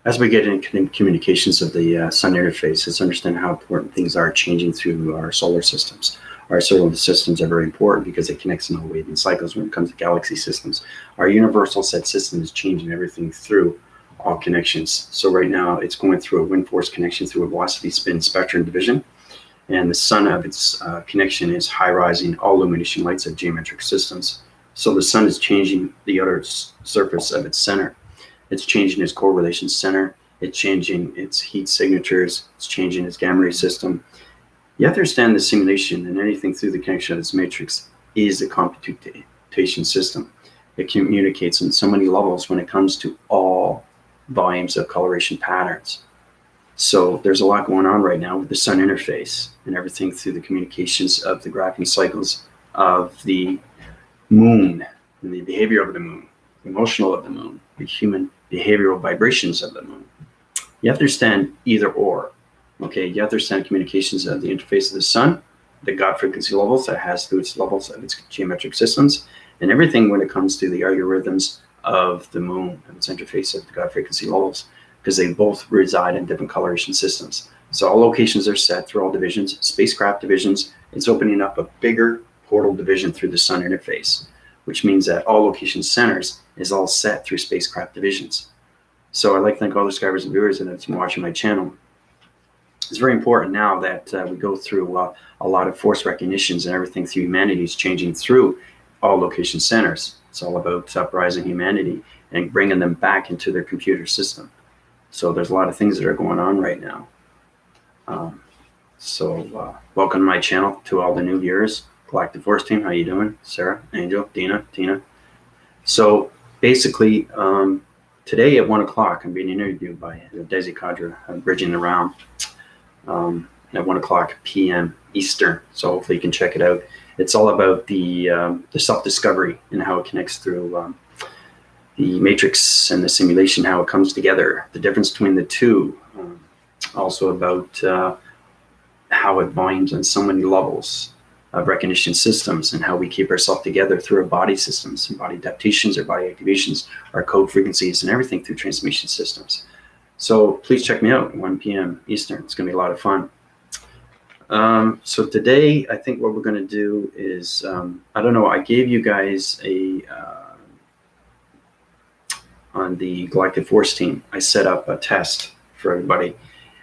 As we get into communications of the sun interface, let's understand how important things are changing through our solar systems. Our solar systems are very important because it connects in all waving cycles when it comes to galaxy systems. Our universal set system is changing everything through all connections. So right now it's going through a wind force connection through a velocity spin spectrum division. And the sun of its connection is high rising all illumination lights of geometric systems. So the sun is changing the outer surface of its center. It's changing its correlation center. It's changing its heat signatures. It's changing its gamma ray system. You have to understand the simulation and anything through the connection of this matrix is a computation system. It communicates on so many levels when it comes to all volumes of coloration patterns. So there's a lot going on right now with the sun interface and everything through the communications of the graphing cycles of the moon and the behavior of the moon, the emotional of the moon, the human behavioral vibrations of the moon. You have to understand either or. Okay, you have to understand communications of the interface of the sun, the God frequency levels that has through its levels of its geometric systems, and everything when it comes to the algorithms of the moon and its interface of the God frequency levels, because they both reside in different coloration systems. So all locations are set through all divisions, spacecraft divisions. It's opening up a bigger portal division through the sun interface, which means that all location centers is all set through spacecraft divisions. So I'd like to thank all the subscribers and viewers that have been watching my channel. It's very important now that we go through a lot of force recognitions and everything through humanity is changing through all location centers. It's all about uprising humanity and bringing them back into their computer system. So there's a lot of things that are going on right now. Welcome to my channel to all the new viewers. Galactic Force team, how you doing? Sarah, Angel, Dina, Tina. So basically, today at 1 o'clock, I'm being interviewed by Desi Kadra, Bridging the Ream, at 1 o'clock p.m. Eastern. So hopefully you can check it out. It's all about the self-discovery and how it connects through the matrix and the simulation, how it comes together, the difference between the two. Also about how it binds on so many levels of recognition systems and how we keep ourselves together through our body systems and body adaptations, our body activations, our code frequencies, and everything through transmission systems. So please check me out at 1 p.m. Eastern. It's going to be a lot of fun. So today, I think what we're going to do is, I don't know, I gave you guys on the Galactic Force team, I set up a test for everybody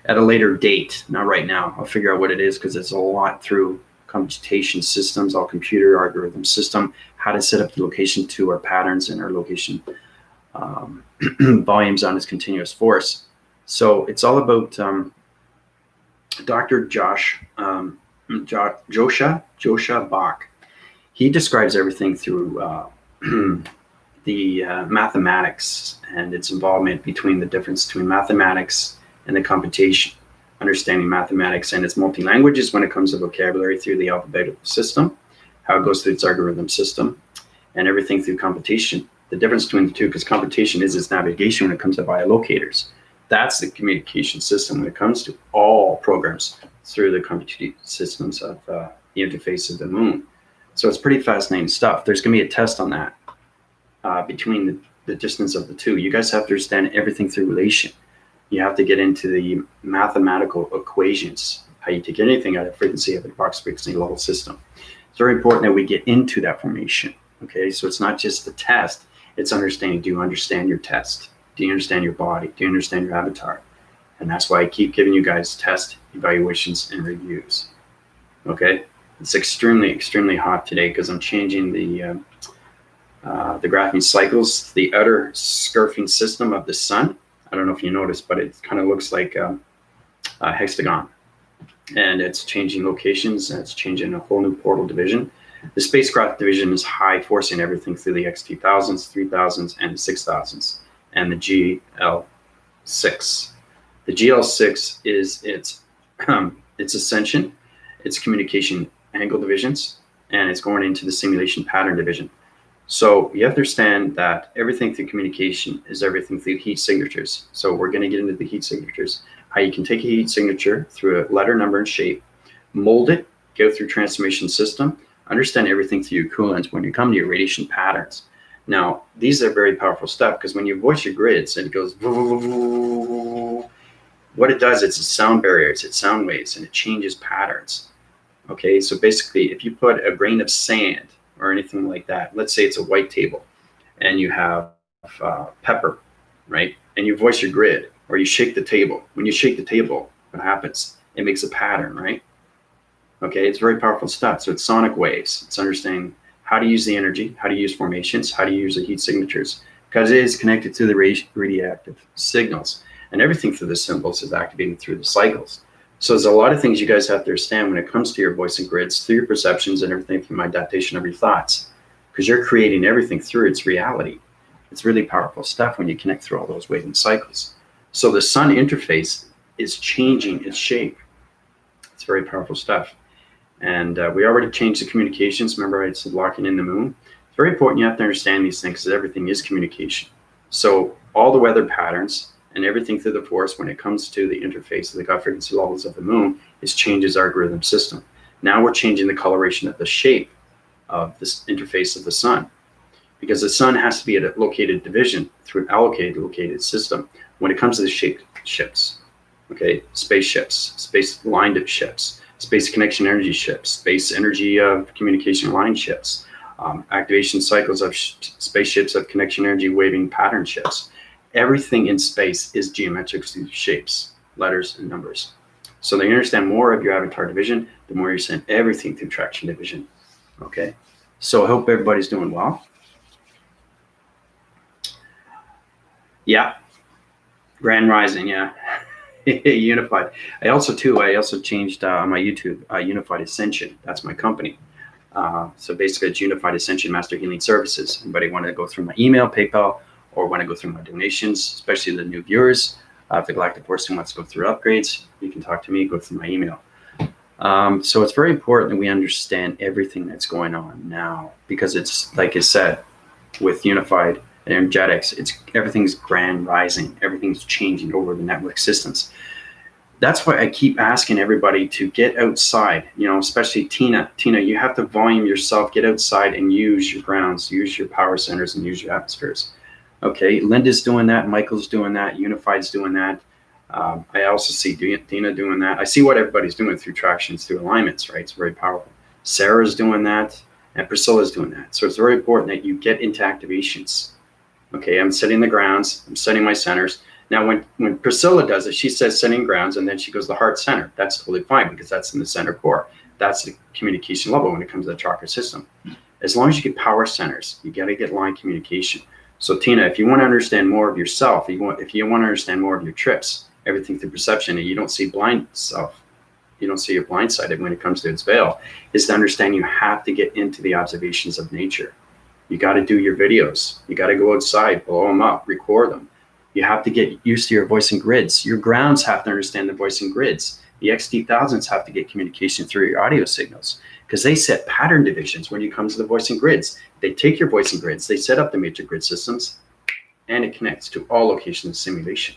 at a later date, not right now. I'll figure out what it is because it's a lot through computation systems, all computer algorithm system, how to set up the location to our patterns and our location volumes on its continuous force. So it's all about Dr. Joshua Bach. He describes everything through the mathematics and its involvement between the difference between mathematics and the computation, understanding mathematics and its multi-languages when it comes to vocabulary through the alphabetical system, how it goes through its algorithm system, and everything through computation. The difference between the two, because computation is its navigation when it comes to biolocators. That's the communication system when it comes to all programs through the computation systems of the interface of the moon. So it's pretty fascinating stuff. There's going to be a test on that between the distance of the two. You guys have to understand everything through relation. You have to get into the mathematical equations, how you take anything out of frequency of the box frequency level system. It's very important that we get into that formation. Okay, so it's not just the test, it's understanding, do you understand your test? Do you understand your body? Do you understand your avatar? And that's why I keep giving you guys test evaluations and reviews. Okay, it's extremely, extremely hot today because I'm changing the graphing cycles, the outer scarfing system of the sun. I don't know if you noticed, but it kind of looks like a hexagon, and it's changing locations and it's changing a whole new portal division. The spacecraft division is high forcing everything through the X2000s, 3000s, and 6000s, and the GL6. The GL6 is its ascension, its communication angle divisions, and it's going into the simulation pattern division. So you have to understand that everything through communication is everything through heat signatures. So we're going to get into the heat signatures, how you can take a heat signature through a letter, number, and shape, mold it, go through transformation system, understand everything through your coolants when you come to your radiation patterns. Now, these are very powerful stuff because when you voice your grids and it goes, what it does, it's sound barriers, it's sound waves, and it changes patterns. Okay, so basically, if you put a grain of sand or anything like that, let's say it's a white table, and you have pepper, right? And you voice your grid, or you shake the table. When you shake the table, what happens? It makes a pattern, right? Okay, it's very powerful stuff. So it's sonic waves. It's understanding how to use the energy, how to use formations, how to use the heat signatures, because it is connected to the radioactive signals. And everything through the symbols is activating through the cycles. So there's a lot of things you guys have to understand when it comes to your voice and grids, through your perceptions and everything, through my adaptation of your thoughts, because you're creating everything through its reality. It's really powerful stuff when you connect through all those waving cycles. So the sun interface is changing its shape. It's very powerful stuff. And we already changed the communications. Remember I said locking in the moon? It's very important you have to understand these things because everything is communication. So all the weather patterns and everything through the force when it comes to the interface of the God frequency levels of the moon is changes our algorithm system. Now we're changing the coloration of the shape of this interface of the sun, because the sun has to be at a located division through an allocated located system when it comes to the shaped ships. Okay, spaceships, space lined ships, space connection energy ships, space energy communication line ships, activation cycles of spaceships of connection energy waving pattern ships. Everything in space is geometric shapes, letters, and numbers. So they understand more of your avatar division, the more you send everything through traction division. Okay, so I hope everybody's doing well. Yeah, Grand Rising, yeah. Unified. I also changed on my YouTube, Unified Ascension. That's my company. So basically it's Unified Ascension Master Healing Services. Anybody want to go through my email, PayPal, or want to go through my donations, especially the new viewers. If the galactic person wants to go through upgrades, you can talk to me, go through my email. So it's very important that we understand everything that's going on now, because it's, like I said, with Unified energetics, everything's grand rising, everything's changing over the network systems. That's why I keep asking everybody to get outside, especially Tina, you have to volume yourself, get outside and use your grounds, use your power centers, and use your atmospheres. Okay, Linda's doing that, Michael's doing that, Unified's doing that. I also see Tina doing that. I see what everybody's doing through tractions, through alignments, right? It's very powerful. Sarah's doing that, and Priscilla's doing that. So it's very important that you get into activations. Okay, I'm setting the grounds, I'm setting my centers. Now, when Priscilla does it, she says setting grounds, and then she goes to the heart center. That's totally fine because that's in the center core. That's the communication level when it comes to the chakra system. As long as you get power centers, you got to get line communication. So Tina, if you want to understand more of yourself, if you want to understand more of your trips, everything through perception, and you don't see blind self, you don't see your blindsided when it comes to its veil, is to understand you have to get into the observations of nature. You got to do your videos. You got to go outside, blow them up, record them. You have to get used to your voice and grids. Your grounds have to understand the voice and grids. The XT1000s have to get communication through your audio signals because they set pattern divisions when it comes to the voice and grids. They take your voice and grids, they set up the matrix grid systems, and it connects to all locations of simulation.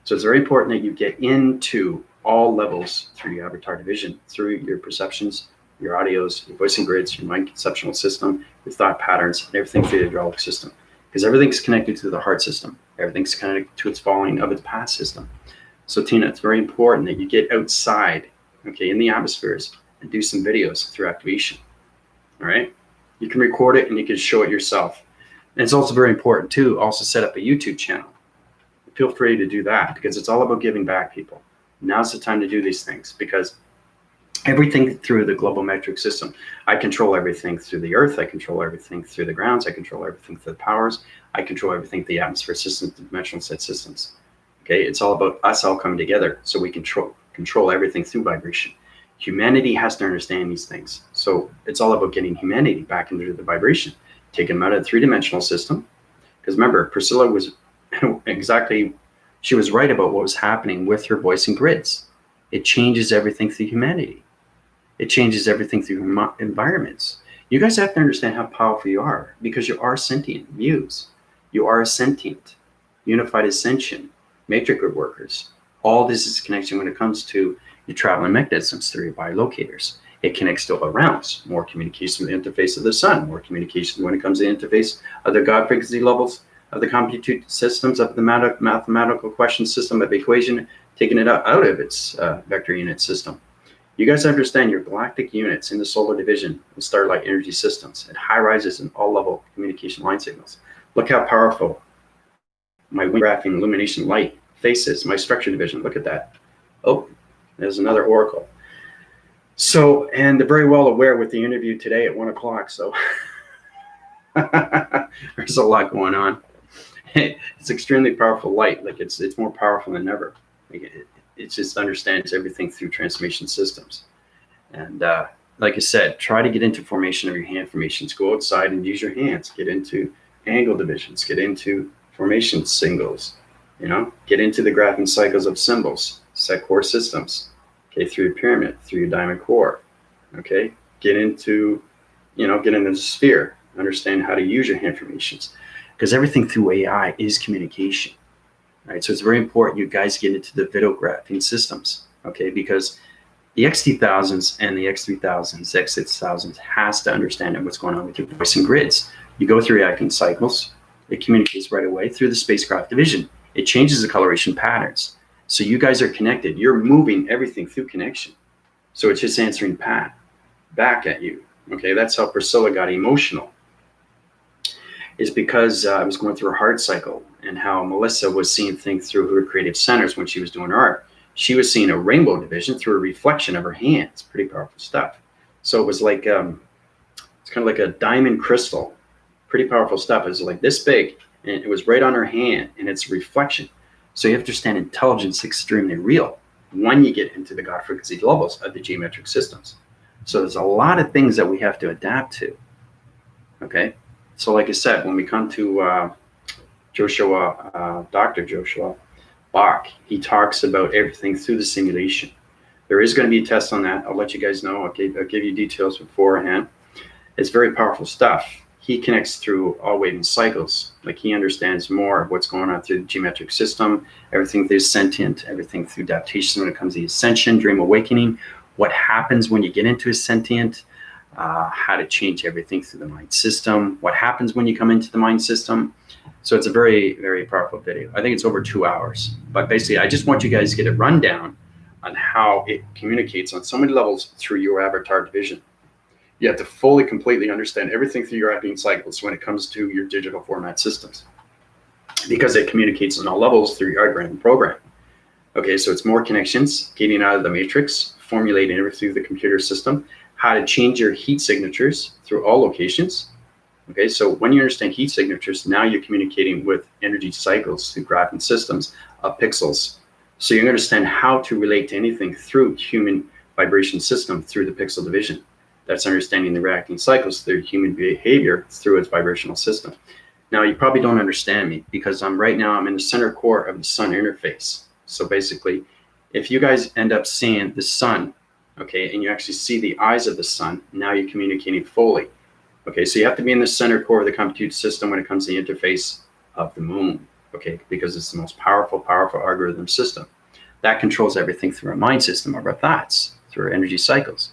So it's very important that you get into all levels through your avatar division, through your perceptions, your audios, your voice and grids, your mind conceptual system, your thought patterns, and everything through the hydraulic system. Because everything's connected to the heart system. Everything's connected to its following of its past system. So Tina, it's very important that you get outside, okay, in the atmospheres and do some videos through activation. All right? You can record it and you can show it yourself. And it's also very important too, also set up a YouTube channel. Feel free to do that because it's all about giving back, people. Now's the time to do these things because everything through the global metric system. I control everything through the earth. I control everything through the grounds. I control everything through the powers. I control everything through the atmosphere systems, the dimensional set systems. Okay, it's all about us all coming together so we control everything through vibration. Humanity has to understand these things. So it's all about getting humanity back into the vibration, taking them out of the three-dimensional system. Because remember, Priscilla was she was right about what was happening with her voice and grids. It changes everything through humanity. It changes everything through environments. You guys have to understand how powerful you are because you are sentient muse. You are a sentient, unified ascension, matrix grid workers. All this is connection when it comes to your traveling mechanisms through your biolocators. It connects to all realms. More communication with the interface of the sun, more communication when it comes to the interface of the God frequency levels, of the compute systems, of the mathematical question system, of the equation, taking it out of its vector unit system. You guys understand your galactic units in the solar division and starlight energy systems at high rises in all level communication line signals. Look how powerful my graphing illumination light faces, my structure division. Look at that. Oh, there's another oracle. So, and they're very well aware with the interview today at 1 o'clock. So there's a lot going on. It's extremely powerful light. Like it's more powerful than ever. Like it just understands everything through transformation systems. And like I said, try to get into formation of your hand formations. Go outside and use your hands. Get into angle divisions. Get into formation singles. You know, get into the graphing cycles of symbols, set core systems. Okay, through your pyramid, through your diamond core. Okay, get into the sphere. Understand how to use your hand formations, because everything through AI is communication. Right, so it's very important you guys get into the video graphing systems. Okay, because the X2000s and the X3000s, X6000s has to understand what's going on with your voice and grids. You go through reacting cycles. It communicates right away through the spacecraft division. It changes the coloration patterns. So you guys are connected. You're moving everything through connection. So it's just answering back at you. Okay, that's how Priscilla got emotional. Is because I was going through a heart cycle, and how Melissa was seeing things through her creative centers when she was doing her art. She was seeing a rainbow division through a reflection of her hand. It's pretty powerful stuff. So it was like, it's kind of like a diamond crystal. Pretty powerful stuff. It was like this big, and it was right on her hand, and it's a reflection. So you have to understand intelligence is extremely real when you get into the God frequency levels of the geometric systems. So there's a lot of things that we have to adapt to. Okay, so like I said, when we come to Dr. Joshua Bach, he talks about everything through the simulation. There is going to be a test on that. I'll let you guys know. I'll give you details beforehand. It's very powerful stuff. He connects through all waving cycles. Like he understands more of what's going on through the geometric system, everything through sentient, everything through adaptation when it comes to the ascension, dream awakening, what happens when you get into a sentient, how to change everything through the mind system, what happens when you come into the mind system. So it's a very, very powerful video. I think it's over 2 hours. But basically, I just want you guys to get a rundown on how it communicates on so many levels through your avatar division. You have to fully, completely understand everything through your acting cycles when it comes to your digital format systems, because it communicates on all levels through your algorithm program. Okay, so it's more connections, getting out of the matrix, formulating everything through the computer system, how to change your heat signatures through all locations. Okay, so when you understand heat signatures, now you're communicating with energy cycles through graphing systems of pixels. So you understand how to relate to anything through human vibration system through the pixel division. That's understanding the reacting cycles through human behavior through its vibrational system. Now, you probably don't understand me because I'm in the center core of the sun interface. So basically, if you guys end up seeing the sun, okay, and you actually see the eyes of the sun, now you're communicating fully. Okay, so you have to be in the center core of the compute system when it comes to the interface of the moon, okay, because it's the most powerful algorithm system. That controls everything through our mind system of our thoughts, through our energy cycles.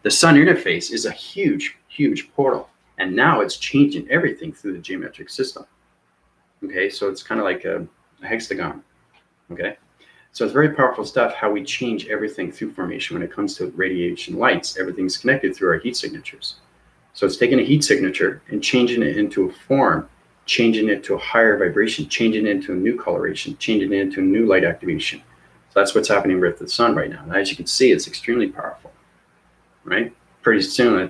The sun interface is a huge, huge portal, and now it's changing everything through the geometric system. Okay, so it's kind of like a hexagon. Okay, so it's very powerful stuff how we change everything through formation when it comes to radiation lights. Everything's connected through our heat signatures. So it's taking a heat signature and changing it into a form, changing it to a higher vibration, changing it into a new coloration, changing it into a new light activation. So that's what's happening with the sun right now. And as you can see, it's extremely powerful. Right? Pretty soon,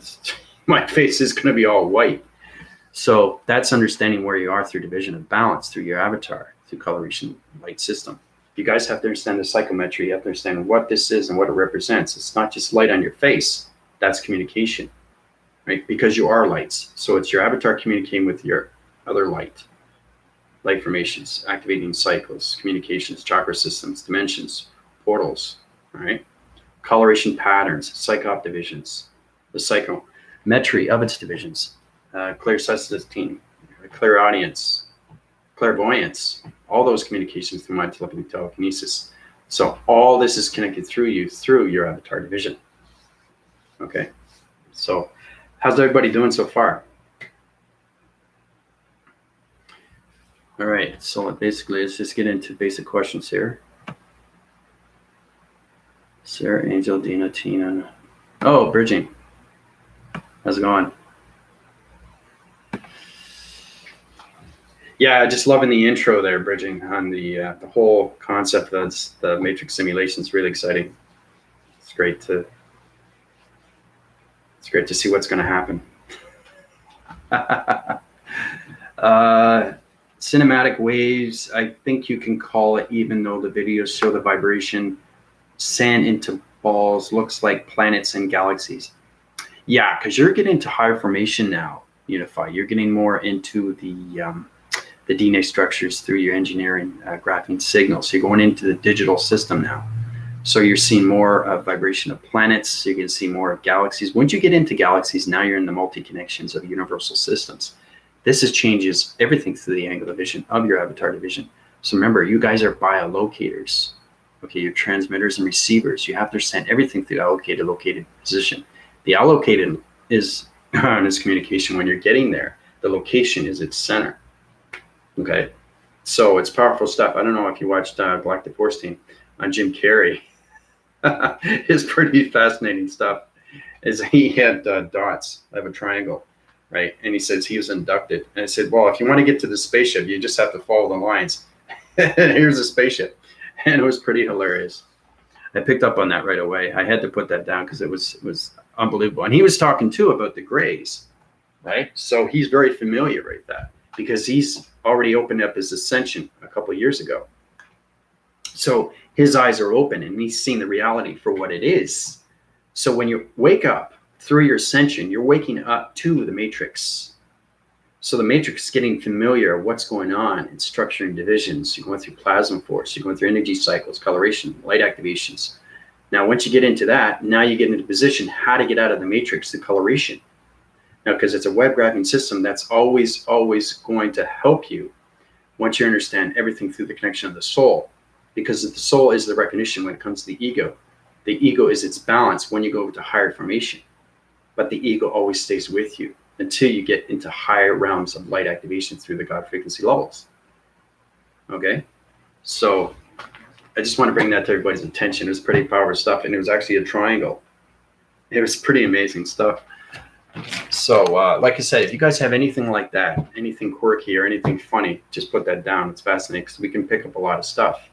my face is going to be all white. So that's understanding where you are through division of balance, through your avatar, through coloration light system. You guys have to understand the psychometry. You have to understand what this is and what it represents. It's not just light on your face. That's communication, right? Because you are lights. So it's your avatar communicating with your other light formations, activating cycles, communications, chakra systems, dimensions, portals, all right? Coloration patterns, psychop divisions, the psychometry of its divisions, clairsensitiveness, clairaudience, clairvoyance, all those communications through mind telepathy, telekinesis. So all this is connected through you, through your avatar division. Okay, so how's everybody doing so far? All right, so basically let's just get into basic questions here. Sarah, Angel, Dina, Tina. Oh, Bridging. How's it going? Yeah, just loving the intro there, Bridging, on the whole concept of the matrix simulation. Is really exciting. It's great to see what's going to happen. Cinematic waves, I think you can call it, even though the videos show the vibration. Sand into balls looks like planets and galaxies. Yeah, because you're getting into higher formation now, Unify. You're getting more into the DNA structures through your engineering graphing signals. So you're going into the digital system now. So you're seeing more vibration of planets. You're going to see more of galaxies. Once you get into galaxies, now you're in the multi-connections of universal systems. This changes everything through the angle of vision of your avatar division. So remember, you guys are biolocators. Okay, you're transmitters and receivers. You have to send everything through allocated, located position. The allocated is on this communication when you're getting there. The location is its center. Okay, so it's powerful stuff. I don't know if you watched Galactic Force Team on Jim Carrey. It's pretty fascinating stuff. Is he had dots of a triangle, right? And he says he was inducted. And I said, well, if you want to get to the spaceship, you just have to follow the lines. And here's a spaceship. And it was pretty hilarious. I picked up on that right away. I had to put that down because it was unbelievable. And he was talking too about the grays, right? So he's very familiar with that because he's already opened up his ascension a couple of years ago. So his eyes are open and he's seen the reality for what it is. So when you wake up through your ascension, you're waking up to the matrix. So the matrix is getting familiar with what's going on in structuring divisions. You're going through plasma force, you're going through energy cycles, coloration, light activations. Now, once you get into that, now you get into position how to get out of the matrix, the coloration. Now, because it's a web graphing system, that's always going to help you once you understand everything through the connection of the soul. Because the soul is the recognition when it comes to the ego. The ego is its balance when you go to higher formation. But the ego always stays with you until you get into higher realms of light activation through the God frequency levels. Okay? So I just want to bring that to everybody's attention. It was pretty powerful stuff, and it was actually a triangle. It was pretty amazing stuff. So like I said, if you guys have anything like that, anything quirky or anything funny, just put that down. It's fascinating because we can pick up a lot of stuff.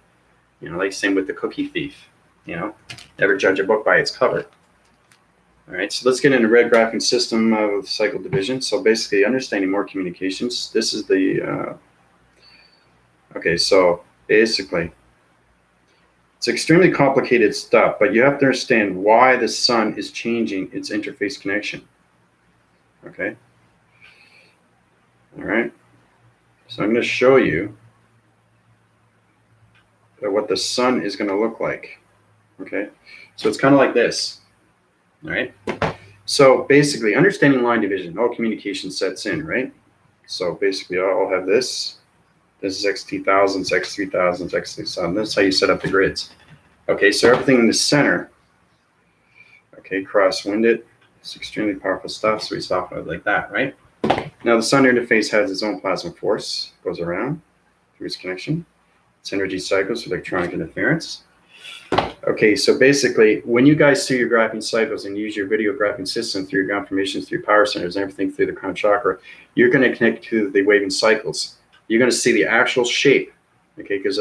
You know, like same with the cookie thief. You know, never judge a book by its cover. All right, so let's get into red graphing system of cycle division. So basically, understanding more communications. This is the, okay, so basically, it's extremely complicated stuff, but you have to understand why the sun is changing its interface connection. Okay. All right. So I'm going to show you what the sun is going to look like. Okay. So it's kind of like this. All right. So basically, understanding line division, all communication sets in, right? So basically, I'll have this. This is X2000, X3000, X3000. That's how you set up the grids. Okay, so everything in the center, okay, cross-wind it. It's extremely powerful stuff, so we stop it like that, right? Now, the sun interface has its own plasma force, goes around through its connection. Its energy cycles, electronic interference. Okay, so basically, when you guys see your graphing cycles and use your video graphing system through your ground formations, through your power centers, and everything through the crown chakra, you're going to connect to the waving cycles. You're going to see the actual shape, okay, because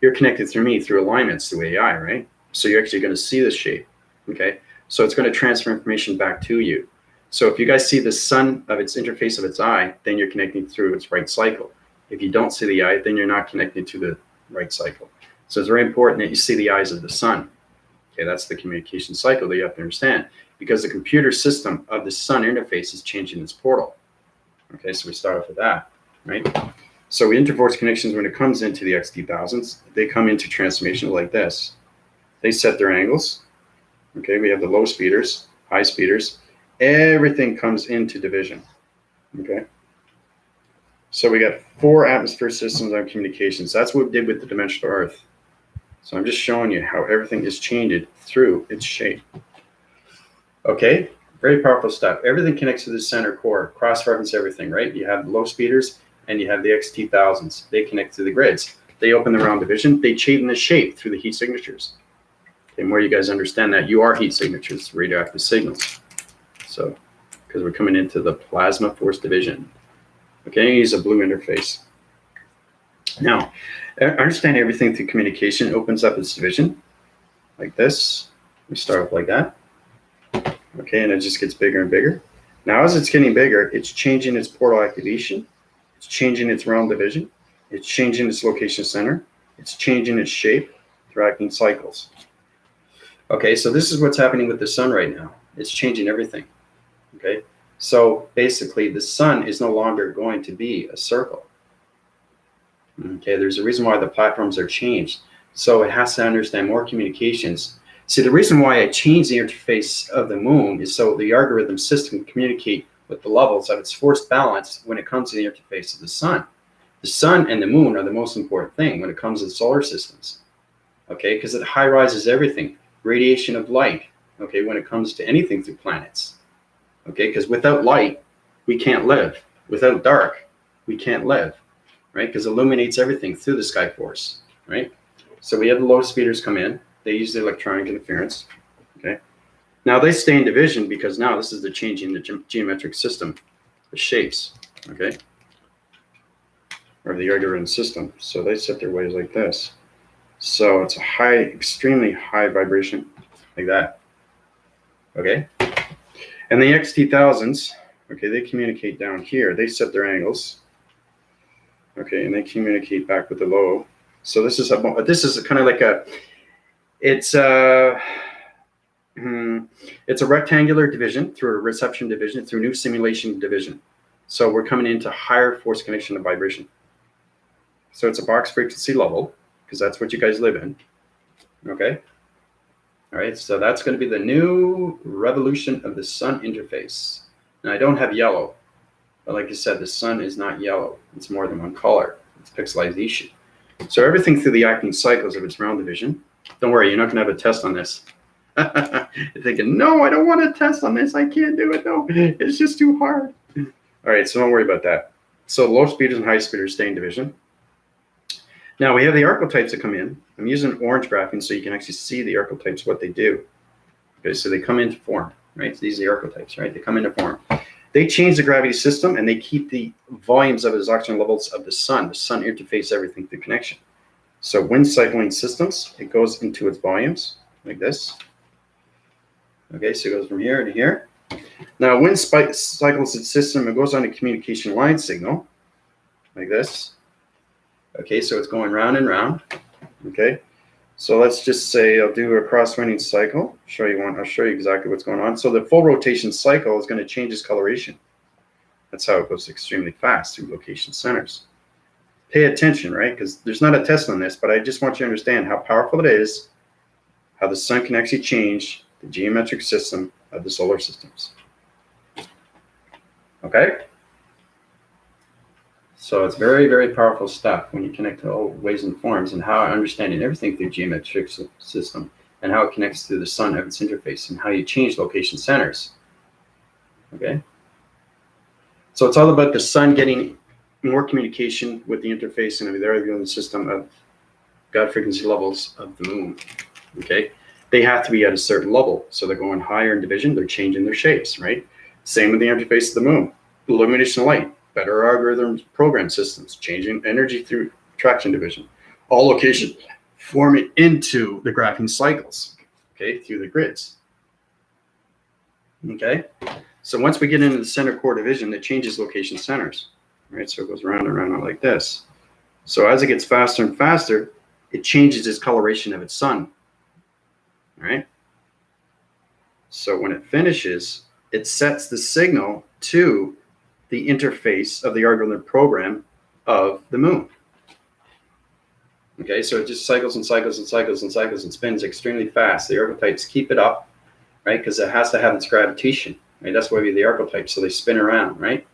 you're connected through me through alignments through AI, right? So you're actually going to see the shape, okay? So it's going to transfer information back to you. So if you guys see the sun of its interface of its eye, then you're connecting through its right cycle. If you don't see the eye, then you're not connected to the right cycle. So it's very important that you see the eyes of the sun. Okay, that's the communication cycle that you have to understand, because the computer system of the sun interface is changing this portal. Okay, so we start off with that, right? So interforce connections, when it comes into the X2000s, they come into transformation like this. They set their angles. Okay, we have the low speeders, high speeders. Everything comes into division. Okay. So we got 4 atmosphere systems on communications. That's what we did with the dimensional Earth. So I'm just showing you how everything is changed through its shape. Okay, very powerful stuff. Everything connects to the center core, cross-reference everything, right? You have the low speeders and you have the XT1000s. They connect to the grids. They open the round division. They change the shape through the heat signatures. The more you guys understand that you are heat signatures, radioactive signals. So, because we're coming into the plasma force division. Okay, use a blue interface. Now, understand everything through communication opens up its division like this. We start off like that. Okay, and it just gets bigger and bigger. Now, as it's getting bigger, it's changing its portal activation. It's changing its realm division. It's changing its location center. It's changing its shape through acting cycles. Okay, so this is what's happening with the sun right now. It's changing everything. Okay, so basically the sun is no longer going to be a circle. Okay, there's a reason why the platforms are changed. So it has to understand more communications. See, the reason why I changed the interface of the moon is so the algorithm system can communicate with the levels of its force balance when it comes to the interface of the sun. The sun and the moon are the most important thing when it comes to the solar systems. Okay, because it high rises everything, radiation of light. Okay, when it comes to anything through planets. Okay, because without light, we can't live. Without dark, we can't live. Right, because it illuminates everything through the sky force. Right, so we have the low speeders come in. They use the electronic interference. Okay, now they stay in division because now this is the changing the geometric system, the shapes. Okay, or the algorithm system. So they set their waves like this. So it's a high, extremely high vibration, like that. Okay, and the XT1000s. Okay, they communicate down here. They set their angles. Okay, and they communicate back with the low. So this is kind of like a, it's a rectangular division through a reception division through new simulation division. So we're coming into higher force connection and vibration. So it's a box frequency level because that's what you guys live in. Okay. All right. So that's going to be the new revolution of the sun interface. Now I don't have yellow. But like I said, the sun is not yellow. It's more than one color. It's pixelization. So everything through the acting cycles of its round division. Don't worry, you're not going to have a test on this. You're thinking, no, I don't want to test on this. I can't do it. No, it's just too hard. All right, so don't worry about that. So low speeders and high speeders stay in division. Now we have the archetypes that come in. I'm using orange graphing so you can actually see the archetypes, what they do. Okay, so they come into form, right? So these are the archetypes, right? They come into form. They change the gravity system and they keep the volumes of its oxygen levels of the sun. The sun interfaces everything through connection. So wind cycling systems, it goes into its volumes like this. Okay, so it goes from here to here. Now wind cycles its system, it goes on a communication line signal like this. Okay, so it's going round and round. Okay, so let's just say I'll do a cross-winding cycle. I'll show you exactly what's going on. So the full rotation cycle is going to change its coloration. That's how it goes extremely fast through location centers. Pay attention, right? Because there's not a test on this, but I just want you to understand how powerful it is, how the sun can actually change the geometric system of the solar systems. Okay? So it's very, very powerful stuff when you connect to all waves and forms and how understanding everything through geometric system and how it connects to the sun of its interface and how you change location centers. Okay. So it's all about the sun getting more communication with the interface and the algorithm system of God frequency levels of the moon. Okay. They have to be at a certain level. So they're going higher in division. They're changing their shapes, right? Same with the interface of the moon. Illumination of light. Better algorithms, program systems, changing energy through traction division. All locations forming into the graphing cycles, okay, through the grids. Okay, so once we get into the center core division, it changes location centers, right? So it goes round and round like this. So as it gets faster and faster, it changes its coloration of its sun, right? So when it finishes, it sets the signal to the interface of the algorithm program of the moon. Okay, so it just cycles and cycles and cycles and cycles and spins extremely fast. The archetypes keep it up, right? Because it has to have its gravitation, right? That's why we have the archetypes, so they spin around, right?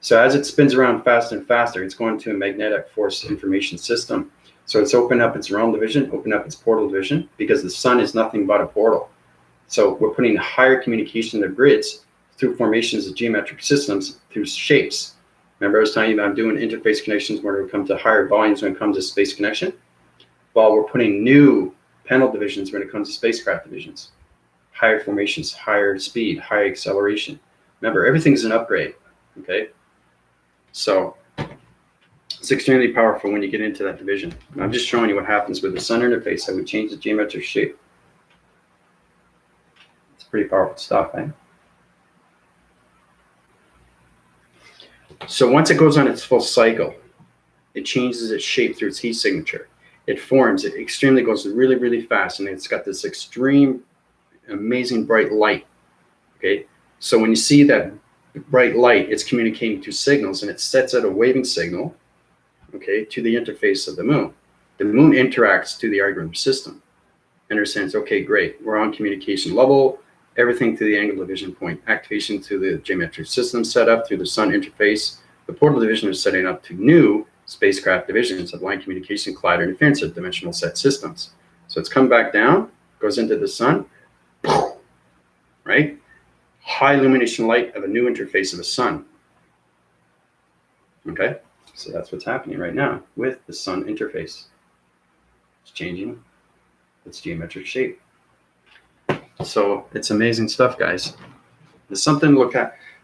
So as it spins around faster and faster, it's going to a magnetic force information system. So it's open up its realm division, open up its portal division, because the sun is nothing but a portal. So we're putting higher communication in the grids through formations of geometric systems through shapes. Remember I was telling you that I'm doing interface connections when it comes to higher volumes when it comes to space connection? Well, we're putting new panel divisions when it comes to spacecraft divisions. Higher formations, higher speed, higher acceleration. Remember, everything's an upgrade, okay? So it's extremely powerful when you get into that division. And I'm just showing you what happens with the sun interface, how we change the geometric shape. It's pretty powerful stuff, eh? So once it goes on its full cycle, it changes its shape through its heat signature. It forms, it extremely goes really, really fast, and it's got this extreme, amazing bright light, okay? So when you see that bright light, it's communicating to signals, and it sets out a waving signal, okay, to the interface of the moon. The moon interacts to the algorithm system, understands, okay, great, we're on communication level, everything to the angle division point, activation to the geometric system setup through the sun interface. The portal division is setting up to new spacecraft divisions of line communication, collider interference of dimensional set systems. So it's come back down, goes into the sun, right? High illumination light of a new interface of the sun. Okay, so that's what's happening right now with the sun interface. It's changing its geometric shape. So it's amazing stuff, guys. It's something to look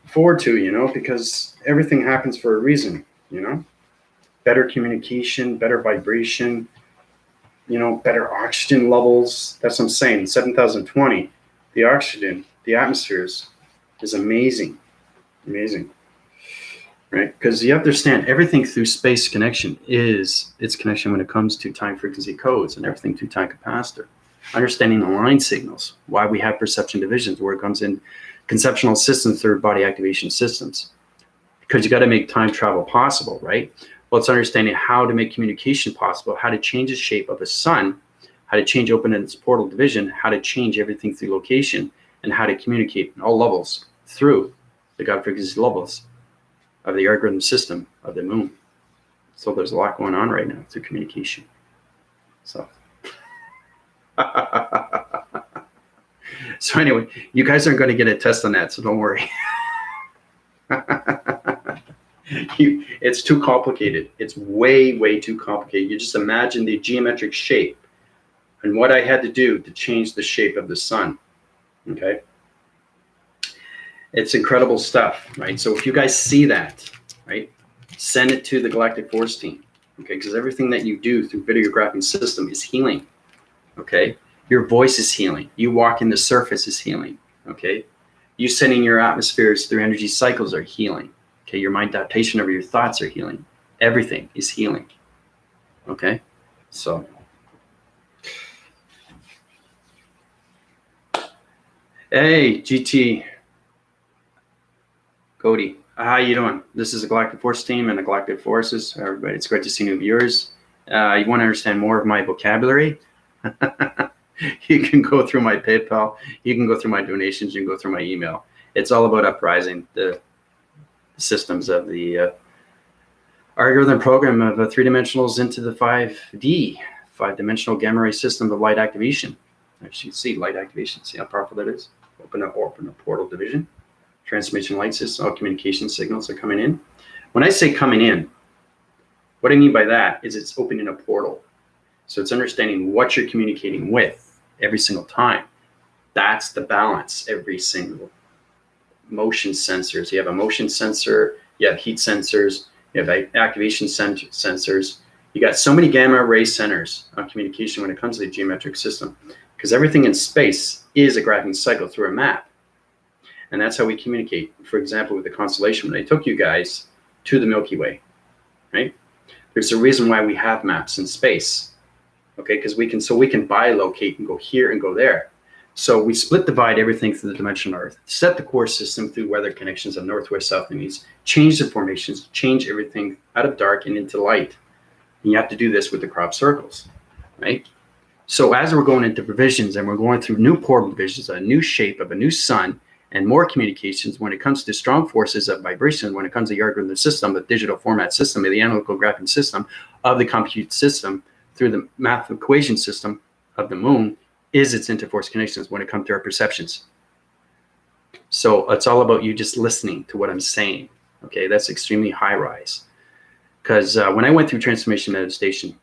forward to, you know, because everything happens for a reason, you know. Better communication, better vibration, you know, better oxygen levels. That's what I'm saying. 7020, the oxygen, the atmospheres is amazing, amazing, right? Because you understand everything through space connection is its connection when it comes to time frequency codes and everything through time capacitor. Understanding the line signals, why we have perception divisions, where it comes in conceptual systems, third body activation systems, because you got to make time travel possible, right? Well, it's understanding how to make communication possible, how to change the shape of the sun, how to change open its portal division, how to change everything through location, and how to communicate at all levels through the God frequency levels of the algorithm system of the moon. So there's a lot going on right now through communication. So. So anyway, you guys aren't going to get a test on that, so don't worry. It's too complicated. It's way, way too complicated. You just imagine the geometric shape and what I had to do to change the shape of the sun. Okay. It's incredible stuff, right? So if you guys see that, right, send it to the Galactic Force team, okay? Because everything that you do through videographing system is healing, okay? Your voice is healing. You walking the surface is healing, okay? You sending your atmospheres through energy cycles are healing, okay? Your mind adaptation over your thoughts are healing. Everything is healing, okay? So, hey, GT, Cody, how you doing? This is the Galactic Force team and the Galactic Forces. Everybody, it's great to see new viewers. You want to understand more of my vocabulary? You can go through my PayPal, you can go through my donations, you can go through my email. It's all about uprising the systems of the algorithm program of three-dimensionals into the 5D, five-dimensional gamma ray system of light activation. As you can see, light activation, see how powerful that is? Open a portal division, transmission light system, all communication signals are coming in. When I say coming in, what I mean by that is it's opening a portal. So it's understanding what you're communicating with every single time. That's the balance every single motion sensors. You have a motion sensor, you have heat sensors, you have activation sensors. You got so many gamma ray centers on communication when it comes to the geometric system, because everything in space is a graphing cycle through a map. And that's how we communicate. For example, with the constellation, when I took you guys to the Milky Way, right? There's a reason why we have maps in space. Okay, because we can bilocate and go here and go there. So we split divide everything through the dimensional Earth, set the core system through weather connections of north, west, south, and east, change the formations, change everything out of dark and into light. And you have to do this with the crop circles, right? So as we're going into provisions and we're going through new portal divisions, a new shape of a new sun, and more communications when it comes to strong forces of vibration, when it comes to the algorithm system, the digital format system, the analytical graphing system of the compute system, through the math equation system of the moon is its interforce connections when it comes to our perceptions. So it's all about you just listening to what I'm saying. Okay, that's extremely high rise. Because when I went through transformation meditation,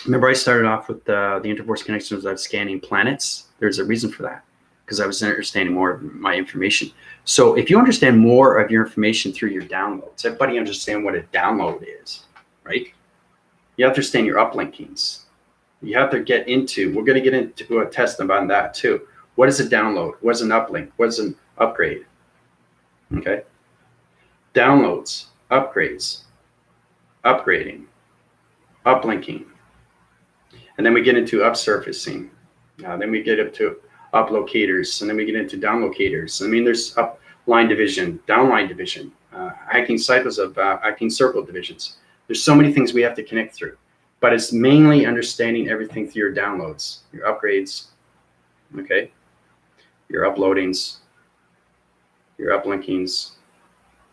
remember I started off with the interforce connections of scanning planets. There's a reason for that, because I was understanding more of my information. So if you understand more of your information through your downloads, everybody understand what a download is, right? You have to understand your uplinkings. You have to get into, we're going to get into a test about that too. What is a download? What is an uplink? What is an upgrade? Okay. Downloads, upgrades, upgrading, uplinking. And then we get into upsurfacing. Then we get up to uplocators, and then we get into downlocators. I mean, there's upline division, downline division, acting cycles of acting circle divisions. There's so many things we have to connect through, but it's mainly understanding everything through your downloads, your upgrades, okay, your uploadings, your uplinkings,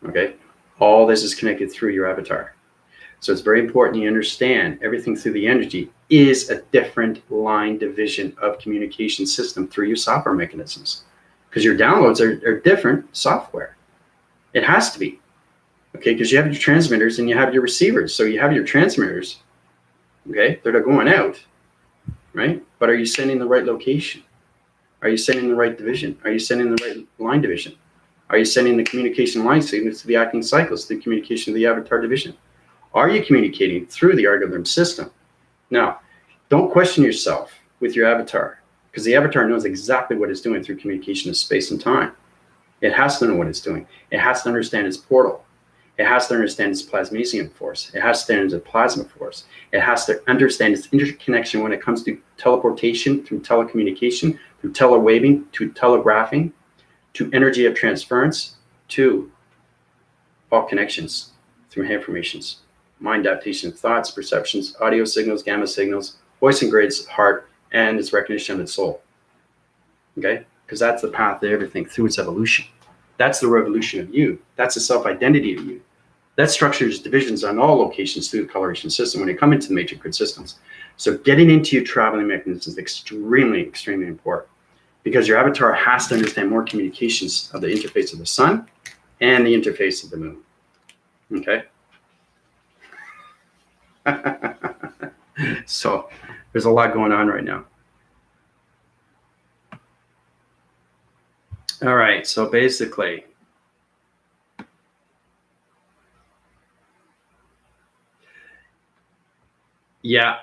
okay. All this is connected through your avatar. So it's very important you understand everything through the energy is a different line division of communication system through your software mechanisms, because your downloads are different software. It has to be, okay, because you have your transmitters and you have your receivers. So you have your transmitters, okay, that are going out, right? But are you sending the right location? Are you sending the right division? Are you sending the right line division? Are you sending the communication line signals to the acting cycles, the communication of the avatar division? Are you communicating through the algorithm system? Now, don't question yourself with your avatar, because the avatar knows exactly what it's doing through communication of space and time. It has to know what it's doing. It has to understand its portal. It has to understand its plasmasium force. It has to understand its plasma force. It has to understand its interconnection when it comes to teleportation, through telecommunication, through telewaving, to telegraphing, to energy of transference, to all connections through informations. Mind adaptation, thoughts, perceptions, audio signals, gamma signals, voice and grids, heart, and its recognition of its soul. Okay? Because that's the path to everything through its evolution. That's the revolution of you. That's the self-identity of you. That structures divisions on all locations through the coloration system when you come into the matrix grid systems. So getting into your traveling mechanisms is extremely, extremely important, because your avatar has to understand more communications of the interface of the sun and the interface of the moon. Okay? So there's a lot going on right now. All right, so basically, yeah.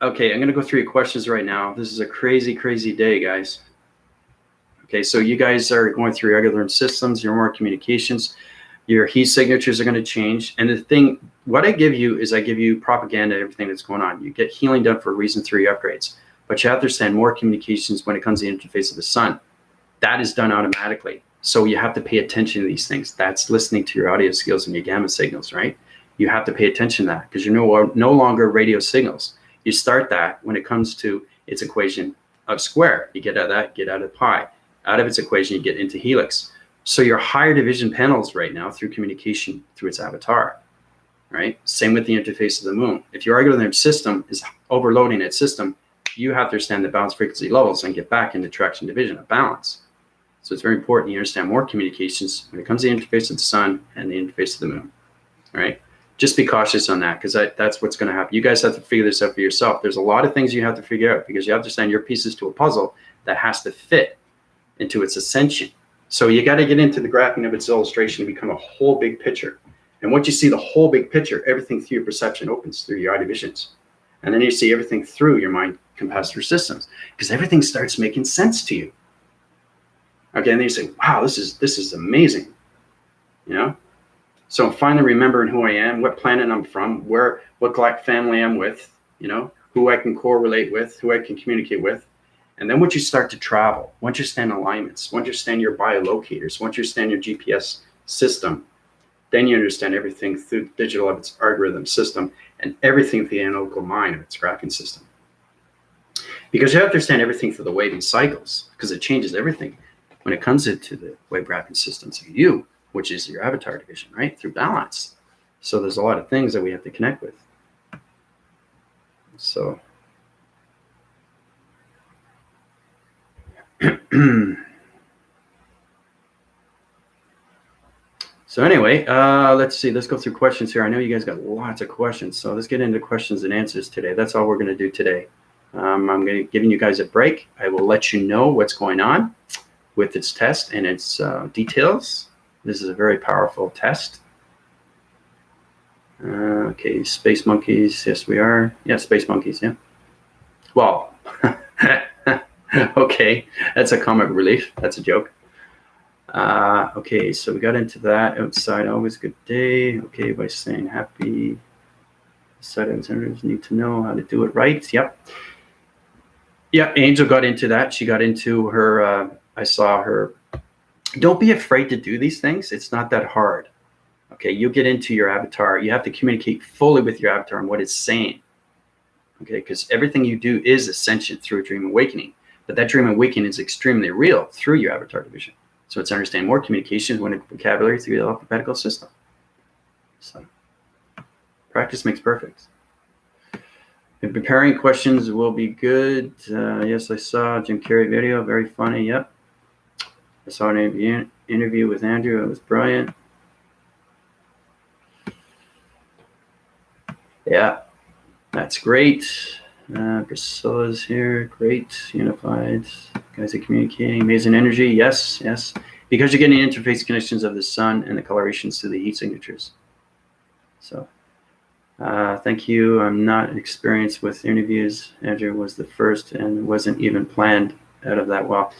Okay, I'm gonna go through your questions right now. This is a crazy, crazy day, guys. Okay, so you guys are going through your algorithm systems, your more communications, your heat signatures are going to change. And the thing, what I give you is I give you propaganda, everything that's going on. You get healing done for a reason through your upgrades, but you have to understand more communications when it comes to the interface of the sun. That is done automatically. So you have to pay attention to these things. That's listening to your audio skills and your gamma signals, right? You have to pay attention to that, because you're no longer radio signals. You start that when it comes to its equation of square. You get out of that, get out of pi. Out of its equation, you get into helix. So your higher division panels right now through communication through its avatar, right? Same with the interface of the moon. If your algorithm system is overloading its system, you have to understand the balance frequency levels and get back into traction division of balance. So it's very important you understand more communications when it comes to the interface of the sun and the interface of the moon, all right? Just be cautious on that, because that's what's going to happen. You guys have to figure this out for yourself. There's a lot of things you have to figure out, because you have to understand your pieces to a puzzle that has to fit into its ascension. So you got to get into the graphing of its illustration to become a whole big picture. And once you see the whole big picture, everything through your perception opens through your eye divisions. And then you see everything through your mind capacitor systems, because everything starts making sense to you. Okay, and then you say, wow, this is amazing. You know? So I'm finally remembering who I am, what planet I'm from, what galactic family I'm with, you know, who I can correlate with, who I can communicate with. And then once you start to travel, once you understand alignments, once you understand your biolocators, once you understand your GPS system, then you understand everything through the digital of its algorithm system and everything through the analytical mind of its graphing system. Because you have to understand everything through the waving cycles, because it changes everything when it comes into the wave graphing systems of you, which is your avatar division, right? Through balance. So there's a lot of things that we have to connect with. So So anyway, let's see. Let's go through questions here. I know you guys got lots of questions, so let's get into questions and answers today. That's all we're going to do today. I'm going to giving you guys a break. I will let you know what's going on with its test and its details. This is a very powerful test. Okay, space monkeys. Yes, we are. Yeah, space monkeys. Yeah. Well, okay, that's a comic relief. That's a joke. Okay, so we got into that. Outside, always good day. Okay, by saying happy. Side intenders need to know how to do it right. Yep. Yeah, Angel got into that. She got into her, I saw her. Don't be afraid to do these things. It's not that hard. Okay, you get into your avatar. You have to communicate fully with your avatar and what it's saying. Okay, because everything you do is ascension through a dream awakening. But that dream awakening is extremely real through your avatar division. So it's understand more communication when vocabulary through the alphabetical system. So practice makes perfect. And preparing questions will be good. Yes, I saw Jim Carrey video. Very funny. Yep. I saw an interview with Andrew. It was brilliant. Yeah, that's great. Priscilla's here. Great. Unified. Guys are communicating. Amazing energy. Yes, yes. Because you're getting interface connections of the sun and the colorations to the heat signatures. So thank you. I'm not experienced with interviews. Andrew was the first and wasn't even planned out of that well.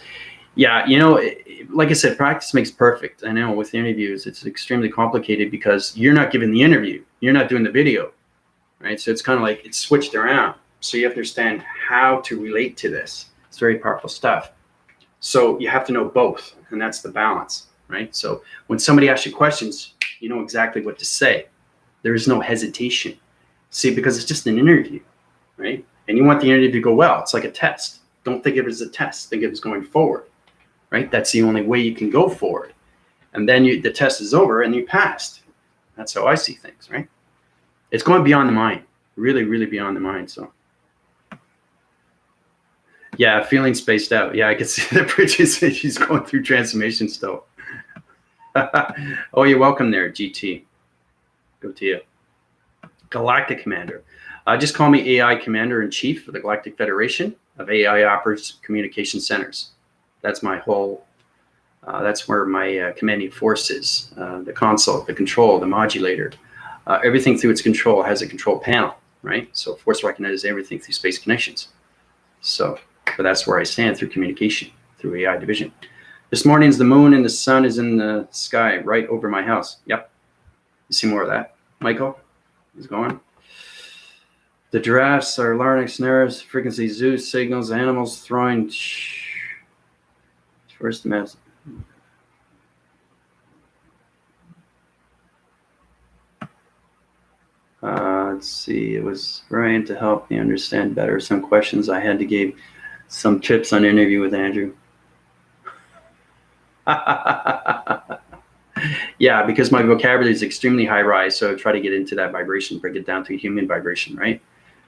Yeah, you know, like I said, practice makes perfect. I know with interviews, it's extremely complicated because you're not giving the interview. You're not doing the video, right? So it's kind of like it's switched around. So you have to understand how to relate to this. It's very powerful stuff. So you have to know both, and that's the balance, right? So when somebody asks you questions, you know exactly what to say. There is no hesitation. See, because it's just an interview, right? And you want the interview to go well. It's like a test. Don't think of it as a test. Think of it as going forward, right? That's the only way you can go forward. And then the test is over and you passed. That's how I see things, right? It's going beyond the mind, really, really beyond the mind. So, yeah, feeling spaced out. Yeah, I can see that Bridget says she's going through transformation still. Oh, you're welcome there, GT. Go to you. Galactic Commander. Just call me AI Commander-in-Chief for the Galactic Federation of AI Operators Communication Centers. That's my whole, that's where my commanding force is. The console, the control, the modulator. Everything through its control has a control panel, right? So force recognizes everything through space connections. So, but that's where I stand through communication, through AI division. This morning's the moon and the sun is in the sky right over my house. Yep. You see more of that. Michael is going. The giraffes are larynx nerves, frequency Zeus signals, animals throwing first mess. Let's see. It was Brian to help me understand better some questions. I had to give some tips on interview with Andrew. Yeah, because my vocabulary is extremely high rise, so I try to get into that vibration, break it down to a human vibration, right?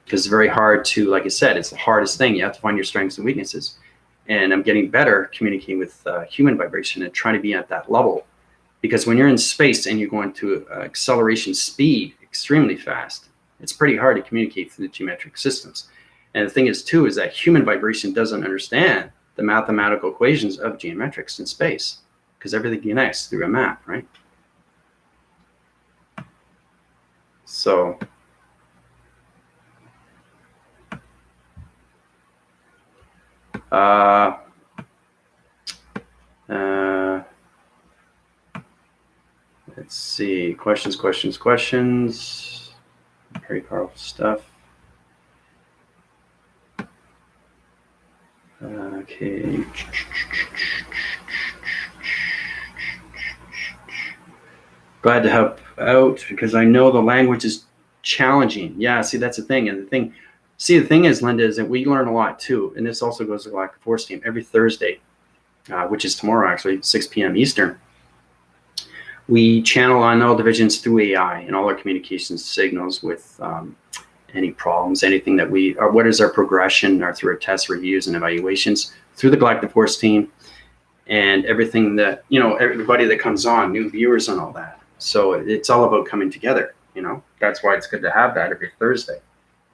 Because it's very hard to, like I said, it's the hardest thing. You have to find your strengths and weaknesses. And I'm getting better communicating with human vibration and trying to be at that level. Because when you're in space and you're going to acceleration speed extremely fast, it's pretty hard to communicate through the geometric systems. And the thing is, too, is that human vibration doesn't understand the mathematical equations of geometrics in space, because everything connects through a map, right? So let's see, questions. Very powerful stuff. Okay. Glad to help out because I know the language is challenging. Yeah, see, that's the thing. And the thing is, Linda, is that we learn a lot too. And this also goes to the Galactic Force Team every Thursday, which is tomorrow, actually, 6 p.m. Eastern. We channel on all divisions through AI and all our communications signals with any problems, anything that what is our progression, through our tests, reviews, and evaluations through the Galactic Force team and everything that, everybody that comes on, new viewers and all that. So it's all about coming together, That's why it's good to have that every Thursday,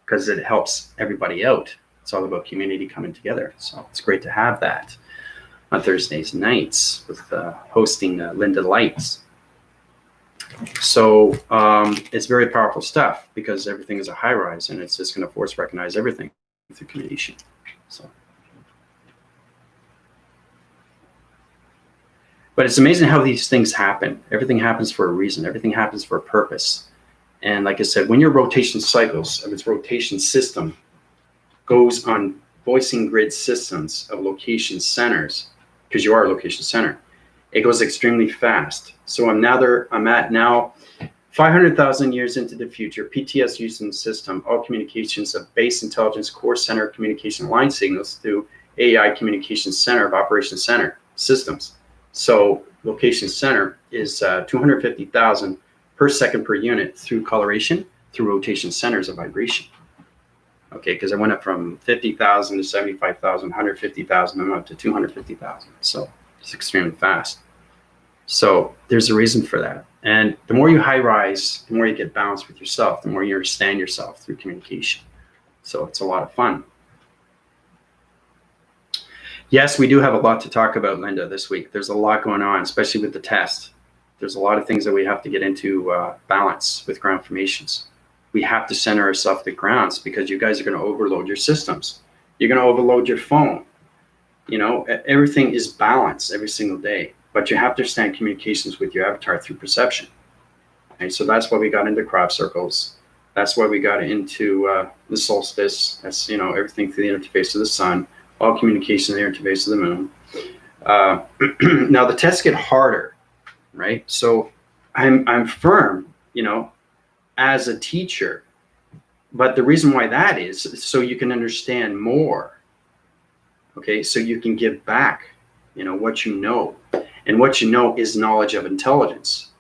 because it helps everybody out. It's all about community coming together. So it's great to have that on Thursdays nights with hosting Linda Lights. So it's very powerful stuff, because everything is a high rise, and it's just going to force recognize everything through communication. So, but it's amazing how these things happen. Everything happens for a reason. Everything happens for a purpose. And like I said, when your rotation cycles of its rotation system goes on voicing grid systems of location centers, because you are a location center, it goes extremely fast. So I'm at now 500,000 years into the future, PTS using the system, all communications of base intelligence core center communication line signals through AI communication center of operation center systems. So location center is 250,000 per second per unit through coloration, through rotation centers of vibration. Okay, because I went up from 50,000 to 75,000, 150,000, I'm up to 250,000. So it's extremely fast. So there's a reason for that. And the more you high rise, the more you get balanced with yourself, the more you understand yourself through communication. So it's a lot of fun. Yes, we do have a lot to talk about, Linda, this week. There's a lot going on, especially with the test. There's a lot of things that we have to get into balance with ground formations. We have to center ourselves to grounds, because you guys are going to overload your systems. You're going to overload your phone. Everything is balanced every single day, but you have to understand communications with your avatar through perception. And so that's why we got into crop circles. That's why we got into the solstice. That's, everything through the interface of the sun, all communication in the interface of the moon. Now the tests get harder, right? So I'm firm, as a teacher, but the reason why that is so you can understand more. Okay, so you can give back, what you know, and what you know is knowledge of intelligence.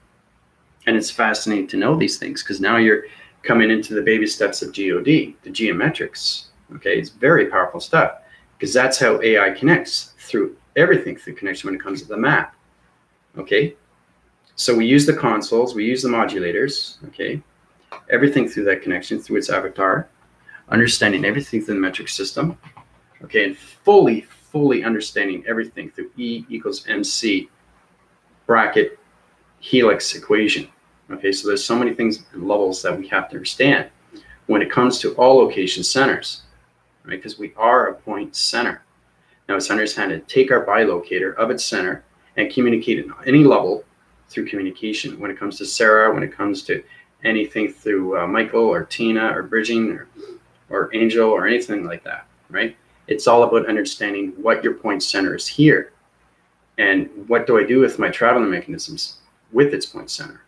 And it's fascinating to know these things, because now you're coming into the baby steps of GOD, the geometrics. Okay, it's very powerful stuff, because that's how AI connects through everything through connection when it comes to the map. Okay, so we use the consoles, we use the modulators. Okay, everything through that connection, through its avatar, understanding everything through the metric system. Okay, and fully understanding everything through E equals MC bracket helix equation. Okay, so there's so many things and levels that we have to understand when it comes to all location centers, right? Because we are a point center. Now it's understand to take our bilocator of its center and communicate at any level through communication. When it comes to Sarah, when it comes to anything through Michael or Tina or Bridging or Angel or anything like that, right? It's all about understanding what your point center is here, and what do I do with my traveling mechanisms with its point center.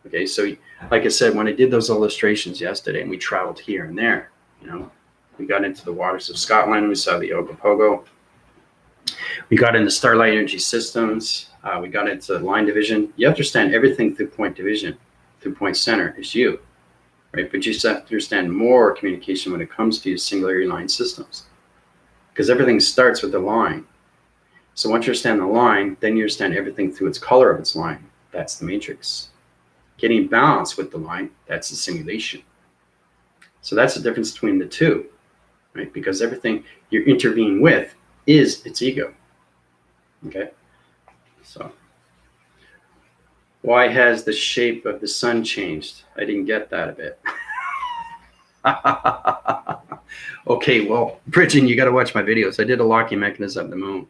Okay, so like I said, when I did those illustrations yesterday and we traveled here and there, we got into the waters of Scotland, we saw the Ogopogo, we got into starlight energy systems, we got into line division. You understand everything through point division, through point center is you, right? But you just have to understand more communication when it comes to singularity line systems, because everything starts with the line. So once you understand the line, then you understand everything through its color of its line. That's the matrix. Getting balance with the line, that's the simulation. So that's the difference between the two, right? Because everything you're intervening with is its ego. Okay, so why has the shape of the sun changed? I didn't get that a bit. Okay, well, Bridging, you got to watch my videos. I did a locking mechanism of the moon.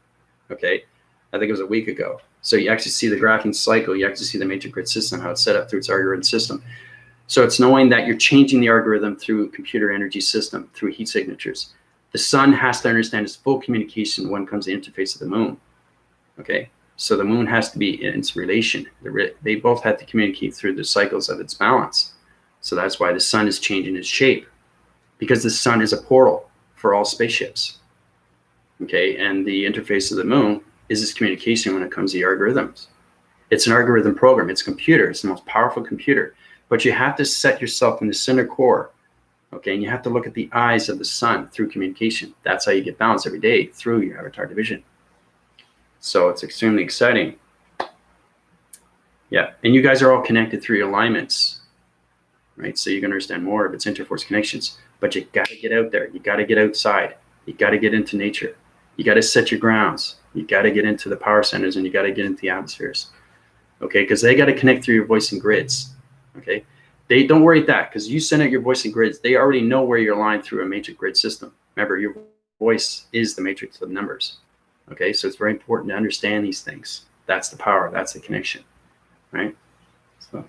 Okay, I think it was a week ago. So you actually see the graphing cycle. You actually see the matrix grid system, how it's set up through its algorithm system. So it's knowing that you're changing the algorithm through computer energy system, through heat signatures. The sun has to understand its full communication when it comes to the interface of the moon. Okay, so the moon has to be in its relation. They both have to communicate through the cycles of its balance. So that's why the sun is changing its shape, because the sun is a portal for all spaceships. Okay, and the interface of the moon is its communication when it comes to the algorithms. It's an algorithm program. It's a computer. It's the most powerful computer. But you have to set yourself in the center core, Okay, and you have to look at the eyes of the sun through communication. That's how you get balance every day, through your avatar division. So it's extremely exciting. Yeah, and you guys are all connected through your alignments, right? So you can understand more of its interforce connections. But you got to get out there. You got to get outside. You got to get into nature. You got to set your grounds. You got to get into the power centers, and you got to get into the atmospheres. Okay, because they got to connect through your voice and grids. Okay, they don't worry about that, because you send out your voice and grids. They already know where you're aligned through a matrix grid system. Remember, your voice is the matrix of numbers. Okay, so it's very important to understand these things. That's the power. That's the connection, right? So.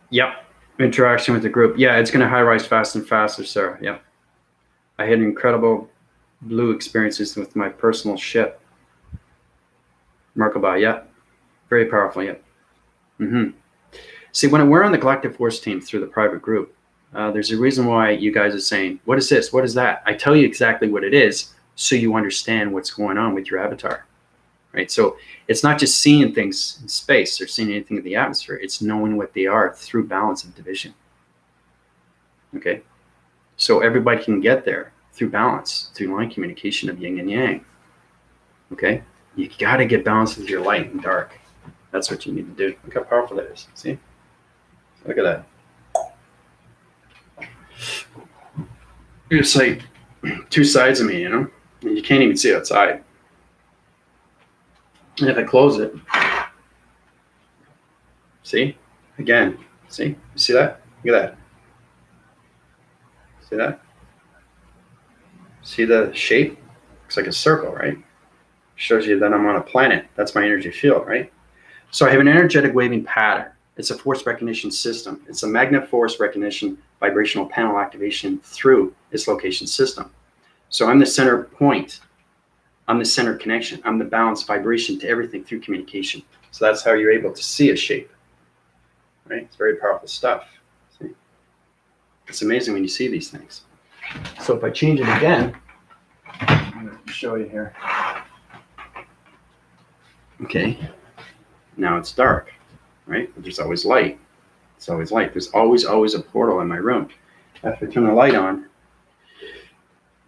Yep. Interaction with the group. Yeah, it's going to high rise fast and faster, Sarah. Yep. I had incredible blue experiences with my personal ship. Merkaba, yeah. Very powerful, yeah. See, when we're on the collective force team through the private group, there's a reason why you guys are saying, what is this? What is that? I tell you exactly what it is so you understand what's going on with your avatar, right? So it's not just seeing things in space or seeing anything in the atmosphere. It's knowing what they are through balance and division, okay? So everybody can get there through balance, through line communication of yin and yang, okay? You got to get balance with your light and dark. That's what you need to do. Look how powerful that is. See? Look at that. It's like two sides of me, you know? And you can't even see outside. And if I close it, see? Again, see? You see that? Look at that. See that? See the shape? Looks like a circle, right? Shows you that I'm on a planet. That's my energy field, right? So I have an energetic waving pattern. It's a force recognition system. It's a magna force recognition vibrational panel activation through its location system. So I'm the center point. I'm the center connection. I'm the balanced vibration to everything through communication. So that's how you're able to see a shape, right? It's very powerful stuff. See? It's amazing when you see these things. So if I change it again, I'm going to show you here. Okay, now it's dark, right? But there's always light. It's always light. There's always a portal in my room. After I turn the light on,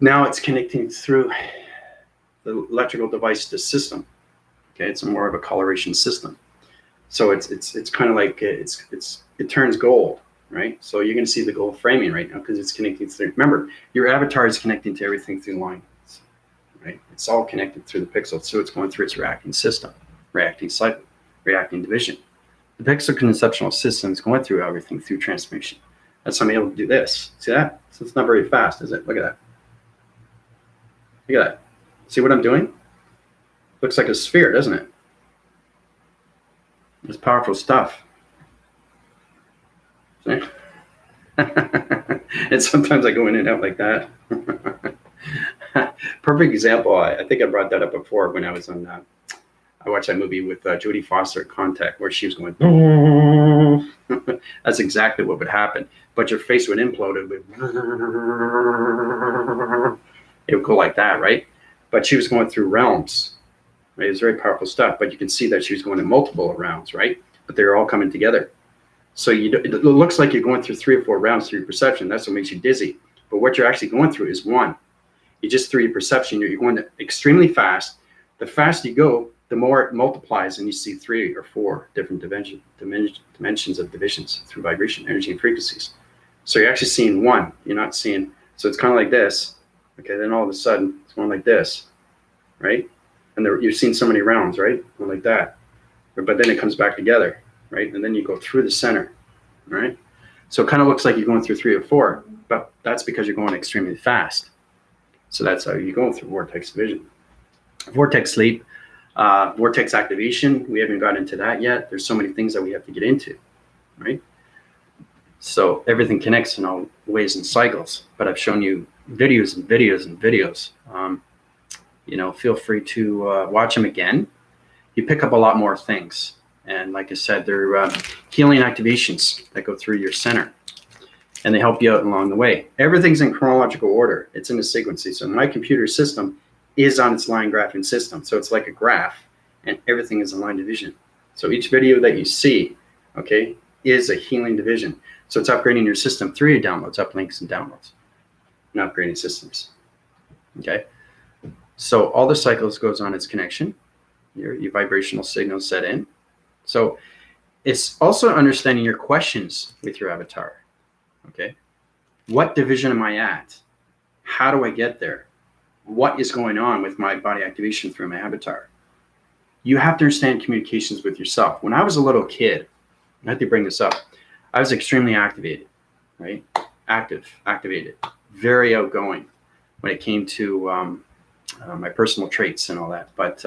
now it's connecting through the electrical device to system. Okay, it's more of a coloration system. So it's kind of like it turns gold, right? So you're going to see the gold framing right now because it's connecting through. Remember, your avatar is connecting to everything through lines, right? It's all connected through the pixel, so it's going through its reacting system, reacting cycle, reacting division. The pixel conceptual system is going through everything through transformation. That's how I'm able to do this. See that? So it's not very fast, is it? Look at that. Look at that. See what I'm doing? Looks like a sphere, doesn't it? It's powerful stuff. See? And sometimes I go in and out like that. Perfect example. I think I brought that up before when I was on. I watched that movie with Jodie Foster, Contact, where she was going. That's exactly what would happen. But your face would implode. It would go like that, right? But she was going through realms. Right? It was very powerful stuff. But you can see that she was going in multiple realms, right? But they're all coming together. So it looks like you're going through 3 or 4 rounds through your perception. That's what makes you dizzy. But what you're actually going through is one. You just through your perception, you're going extremely fast. The faster you go, the more it multiplies, and you see 3 or 4 different dimensions of divisions through vibration, energy, and frequencies. So you're actually seeing one. You're not seeing. So it's kind of like this. Okay, then all of a sudden it's going like this, right? And you're seeing so many rounds, right? Going like that. But then it comes back together, right? And then you go through the center, right? So it kind of looks like you're going through 3 or 4, but that's because you're going extremely fast. So that's how you go through vortex division. Vortex sleep, vortex activation. We haven't got into that yet. There's so many things that we have to get into, right? So everything connects in all ways and cycles. But I've shown you videos and videos and videos. Feel free to watch them again. You pick up a lot more things. And like I said, they're healing activations that go through your center. And they help you out along the way. Everything's in chronological order. It's in a sequence. So my computer system is on its line graphing system. So it's like a graph, and everything is a line division. So each video that you see, okay, is a healing division. So it's upgrading your system through your downloads, uplinks and downloads, and upgrading systems. Okay. So all the cycles goes on its connection. Your vibrational signals set in. So it's also understanding your questions with your avatar. Okay. What division am I at? How do I get there? What is going on with my body activation through my avatar? You have to understand communications with yourself. When I was a little kid, I have to bring this up, I was extremely activated, right? Activated, very outgoing when it came to my personal traits and all that. But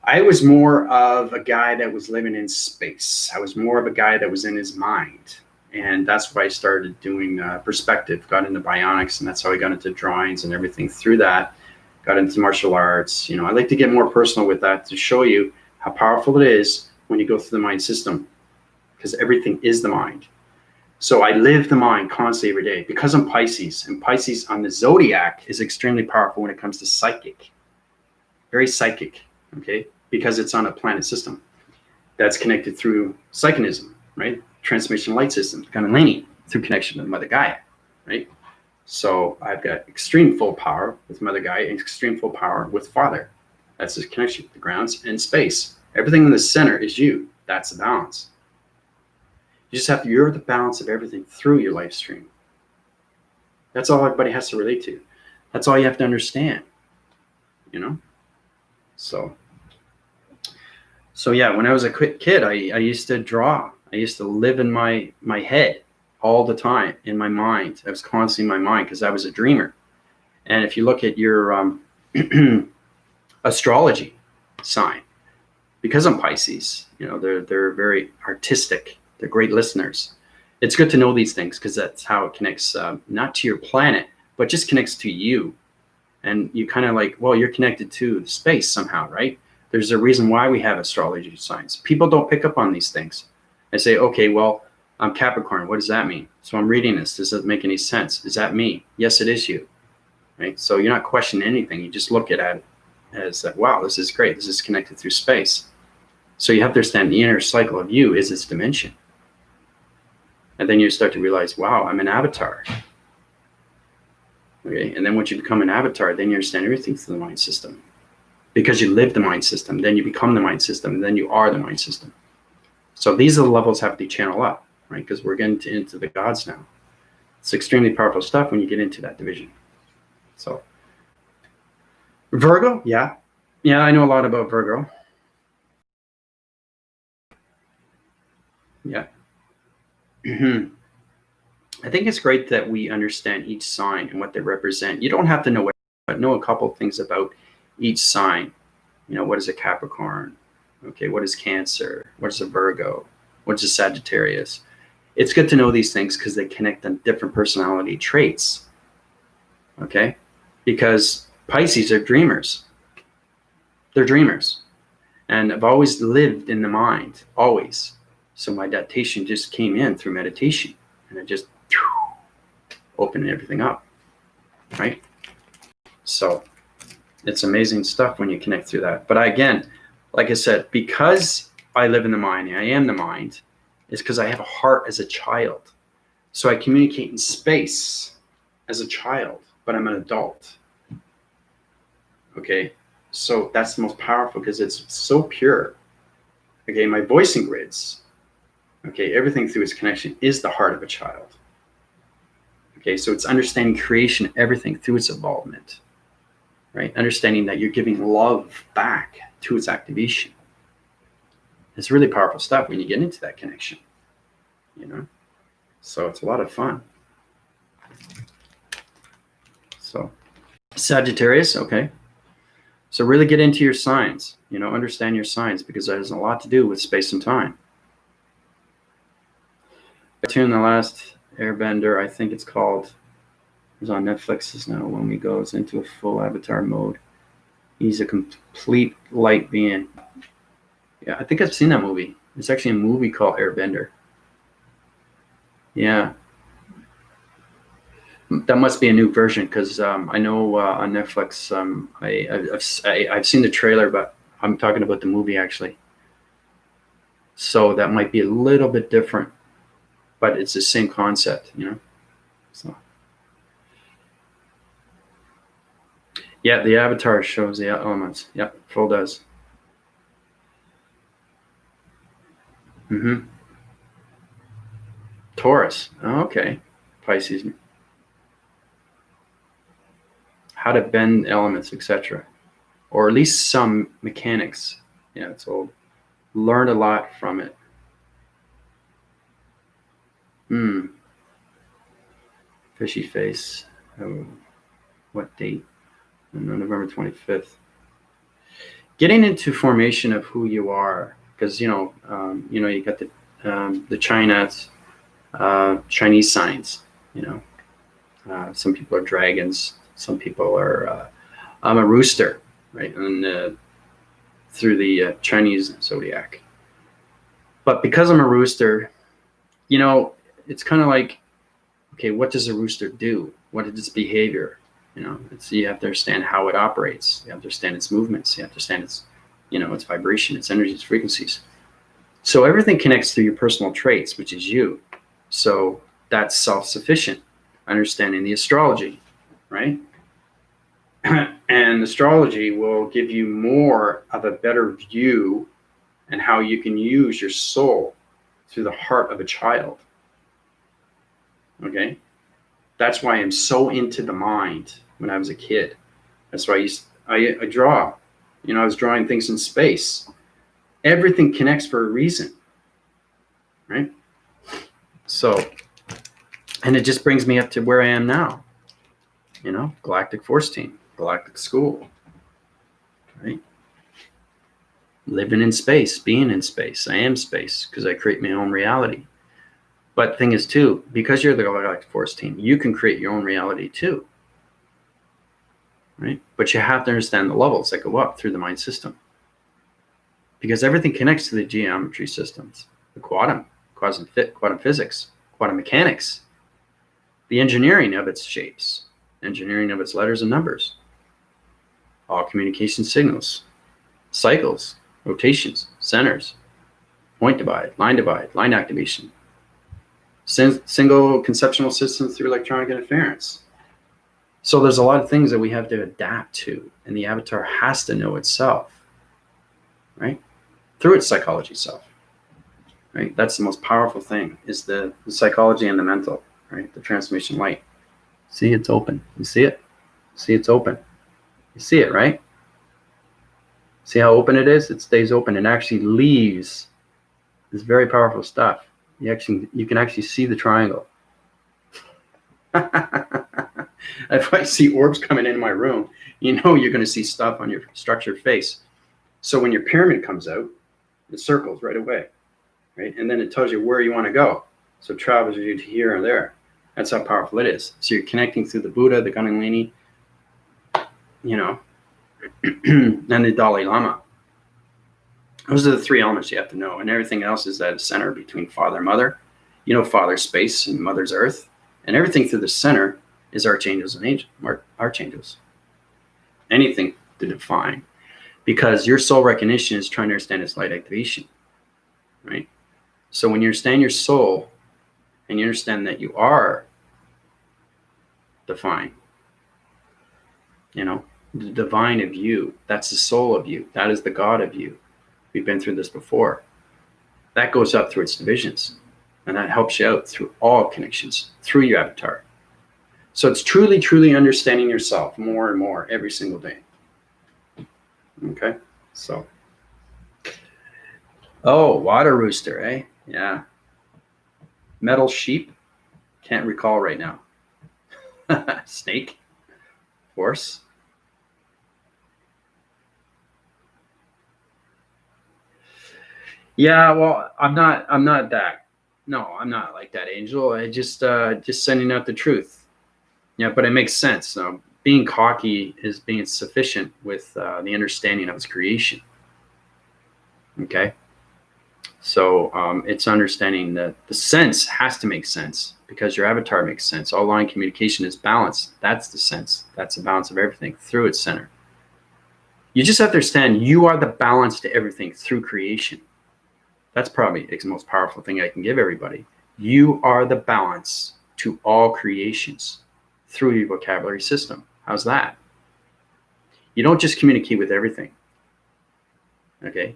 I was more of a guy that was living in space. I was more of a guy that was in his mind. And that's why I started doing perspective, got into bionics, and that's how I got into drawings and everything through that. Got into martial arts. You know, I like to get more personal with that to show you how powerful it is when you go through the mind system, because everything is the mind. So I live the mind constantly every day because I'm Pisces, and Pisces on the zodiac is extremely powerful when it comes to psychic, very psychic, okay, because it's on a planet system that's connected through psychonism, right? Transmission light system, Kundalini, through connection to Mother Gaia, right? So I've got extreme full power with Mother Gaia and extreme full power with Father. That's the connection, the grounds and space. Everything in the center is you. That's the balance. You just have to, you're the balance of everything through your life stream. That's all everybody has to relate to. That's all you have to understand, you know? So yeah, when I was a kid, I used to draw. I used to live in my head all the time, in my mind. I was constantly in my mind because I was a dreamer. And if you look at your astrology sign, because I'm Pisces, you know, they're very artistic. They're great listeners. It's good to know these things because that's how it connects, not to your planet, but just connects to you. And you kind of like, well, you're connected to space somehow, right? There's a reason why we have astrology signs. People don't pick up on these things. I say, okay, well, I'm Capricorn. What does that mean? So I'm reading this. Does it make any sense? Is that me? Yes, it is you. Right? So you're not questioning anything. You just look at it as, wow, this is great. This is connected through space. So you have to understand the inner cycle of you is its dimension. And then you start to realize, wow, I'm an avatar. Okay. And then once you become an avatar, then you understand everything through the mind system. Because you live the mind system, then you become the mind system, and then you are the mind system. So these are the levels have to channel up, right? Because we're getting into the gods now. It's extremely powerful stuff when you get into that division. So Virgo, yeah, I know a lot about Virgo. Yeah. I think it's great that we understand each sign and what they represent. You don't have to know what, but know a couple of things about each sign. You know, what is a Capricorn? Okay, what is Cancer? What is a Virgo? What is a Sagittarius? It's good to know these things because they connect on different personality traits. Okay, because Pisces are dreamers. They're dreamers. And I've always lived in the mind, always. So my meditation just came in through meditation, and it just opened everything up, right? So it's amazing stuff when you connect through that. But again, like I said, because I live in the mind, and I am the mind, is because I have a heart as a child. So I communicate in space as a child, but I'm an adult. Okay, so that's the most powerful because it's so pure. Okay, my voicing grids, okay, everything through its connection is the heart of a child. Okay, so it's understanding creation, everything through its involvement, right? Understanding that you're giving love back to its activation. It's really powerful stuff when you get into that connection, you know? So it's a lot of fun. So Sagittarius, okay. So really get into your signs, you know, understand your signs because that has a lot to do with space and time. Tune the last Airbender, I think it's called, it's on Netflix now. When he goes into a full avatar mode, he's a complete light being. Yeah, I think I've seen that movie. There's actually a movie called Airbender. Yeah, that must be a new version because I know on Netflix I've seen the trailer, but I'm talking about the movie actually. So that might be a little bit different, but it's the same concept, you know? So, yeah, the avatar shows the elements. Yep, full does. Mm-hmm. Taurus. Oh, okay. Pisces. How to bend elements, etc. Or at least some mechanics. Yeah, it's old. Learned a lot from it. Hmm. Fishy face. Oh, what date? November 25th. Getting into formation of who you are, because you got the Chinese signs. Some people are dragons. Some people are. I'm a rooster, right? And through the Chinese zodiac. But because I'm a rooster, it's kind of like, okay, what does a rooster do? What is its behavior? You have to understand how it operates. You have to understand its movements. You have to understand its vibration, its energies, its frequencies. So everything connects through your personal traits, which is you. So that's self-sufficient. Understanding the astrology, right? And astrology will give you more of a better view and how you can use your soul through the heart of a child. Okay? That's why I'm so into the mind when I was a kid. That's why I draw. I was drawing things in space. Everything connects for a reason, right? So, and it just brings me up to where I am now. Galactic Force Team, Galactic School, right? Living in space, being in space. I am space because I create my own reality. But the thing is, too, because you're the Galactic Force Team, you can create your own reality, too. Right? But you have to understand the levels that go up through the mind system. Because everything connects to the geometry systems, the quantum physics, quantum mechanics, the engineering of its shapes, engineering of its letters and numbers, all communication signals, cycles, rotations, centers, point divide, line activation, single conceptual systems through electronic interference. So there's a lot of things that we have to adapt to, and the avatar has to know itself, right? Through its psychology self, right? That's the most powerful thing, is the psychology and the mental, right? The transformation light. See, it's open. You see it? See, it's open. You see it, right? See how open it is? It stays open and actually leaves this very powerful stuff. You can actually see the triangle. If I see orbs coming into my room, you're going to see stuff on your structured face. So when your pyramid comes out, it circles right away, right? And then it tells you where you want to go. So it travels you to here or there. That's how powerful it is. So you're connecting through the Buddha, the Kundalini, and the Dalai Lama. Those are the three elements you have to know. And everything else is at a center between Father and Mother. Father's space and Mother's earth. And everything through the center is archangels and archangels. Anything to define. Because your soul recognition is trying to understand its light activation. Right? So when you understand your soul and you understand that you are divine, the divine of you, that's the soul of you. That is the God of you. We've been through this before. That goes up through its divisions. And that helps you out through all connections, through your avatar. So it's truly, truly understanding yourself more and more every single day. Okay? So. Oh, water rooster, eh? Yeah. Metal sheep? Can't recall right now. Snake? Horse? Yeah, well, I'm not that. No, I'm not like that, Angel. I just sending out the truth. Yeah, but it makes sense. Being cocky is being sufficient with the understanding of its creation. Okay? So it's understanding that the sense has to make sense because your avatar makes sense. All line communication is balance. That's the sense. That's the balance of everything through its center. You just have to understand you are the balance to everything through creation. That's probably the most powerful thing I can give everybody. You are the balance to all creations through your vocabulary system. How's that? You don't just communicate with everything. Okay?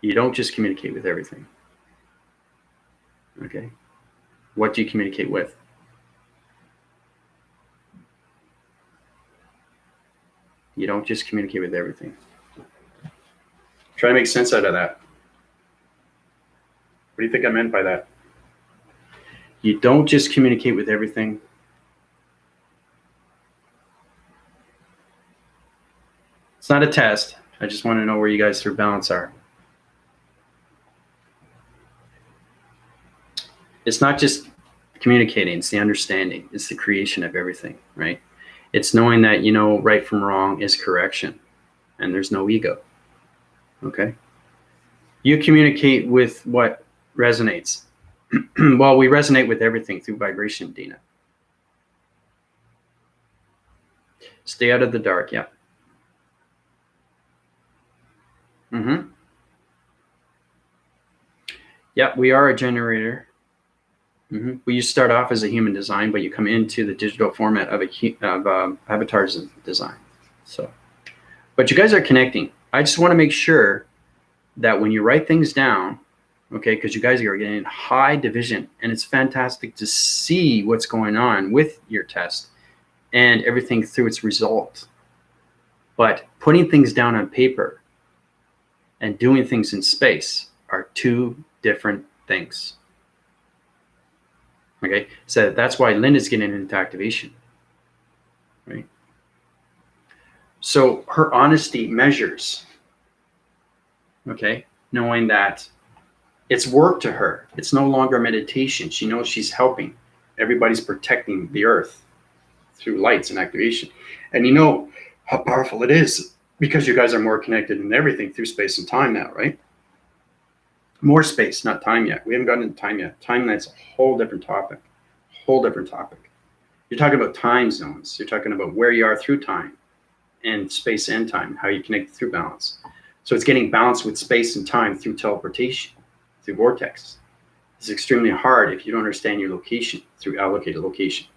You don't just communicate with everything. Okay? What do you communicate with? You don't just communicate with everything. Try to make sense out of that. What do you think I meant by that? You don't just communicate with everything. It's not a test. I just want to know where you guys through balance are. It's not just communicating, it's the understanding. It's the creation of everything, right? It's knowing that, you know, right from wrong is correction, and there's no ego. Okay? You communicate with what resonates. Well, we resonate with everything through vibration, Dina. Stay out of the dark, yeah. Mm-hmm. Yeah, we are a generator. Mm-hmm. Well, you start off as a human design, but you come into the digital format of avatar's design. So, but you guys are connecting. I just want to make sure that when you write things down, okay, because you guys are getting high division, and it's fantastic to see what's going on with your test and everything through its result. But putting things down on paper and doing things in space are two different things. Okay, so that's why Linda's getting into activation, right? So her honesty measures, okay, knowing that it's work to her. It's no longer meditation. She knows she's helping. Everybody's protecting the earth through lights and activation. And you know how powerful it is because you guys are more connected than everything through space and time now, right? More space, not time yet. We haven't gotten into time yet. Time, that's a whole different topic. Whole different topic. You're talking about time zones. You're talking about where you are through time and space and time, how you connect through balance. So it's getting balanced with space and time through teleportation, through vortex. It's extremely hard if you don't understand your location through allocated location.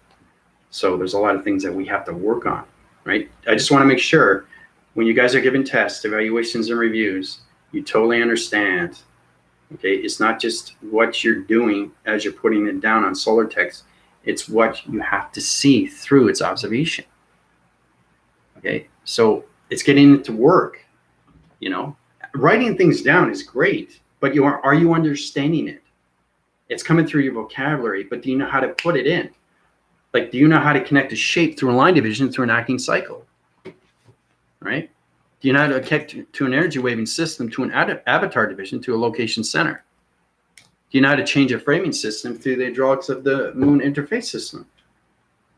So there's a lot of things that we have to work on, right? I just want to make sure when you guys are giving tests, evaluations, and reviews, you totally understand. Okay, it's not just what you're doing as you're putting it down on solar text. It's what you have to see through its observation. Okay, so it's getting it to work. You know, writing things down is great, but are you understanding it? It's coming through your vocabulary, but do you know how to put it in? Like, do you know how to connect a shape through a line division through an acting cycle? Right? Do you know how to connect to an energy waving system to an avatar division to a location center? Do you know how to change a framing system through the hydraulics of the moon interface system?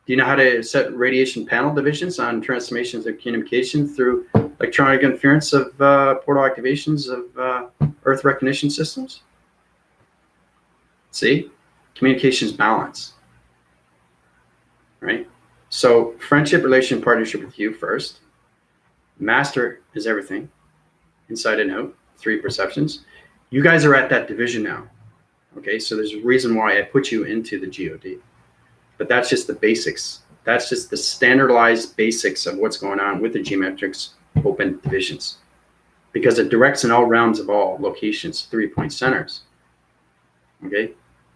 Do you know how to set radiation panel divisions on transformations of communication through electronic interference of portal activations of Earth recognition systems? See? Communications balance. Right? So friendship, relation, partnership with you first. Master is everything, inside and out, 3 perceptions. You guys are at that division now. Okay, so there's a reason why I put you into the GOD. But that's just the basics. That's just the standardized basics of what's going on with the geometrics open divisions. Because it directs in all realms of all locations, 3-point centers. Okay,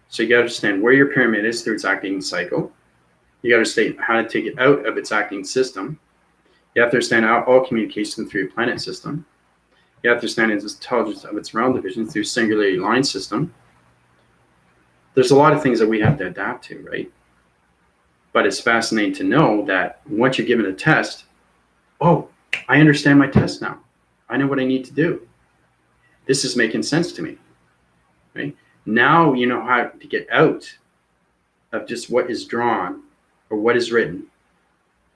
so you got to understand where your pyramid is through its acting cycle. You got to understand how to take it out of its acting system. You have to understand all communication through your planet system. You have to understand its intelligence of its realm division through singularity line system. There's a lot of things that we have to adapt to, right? But it's fascinating to know that once you're given a test, oh, I understand my test now. I know what I need to do. This is making sense to me, right? Now you know how to get out of just what is drawn or what is written,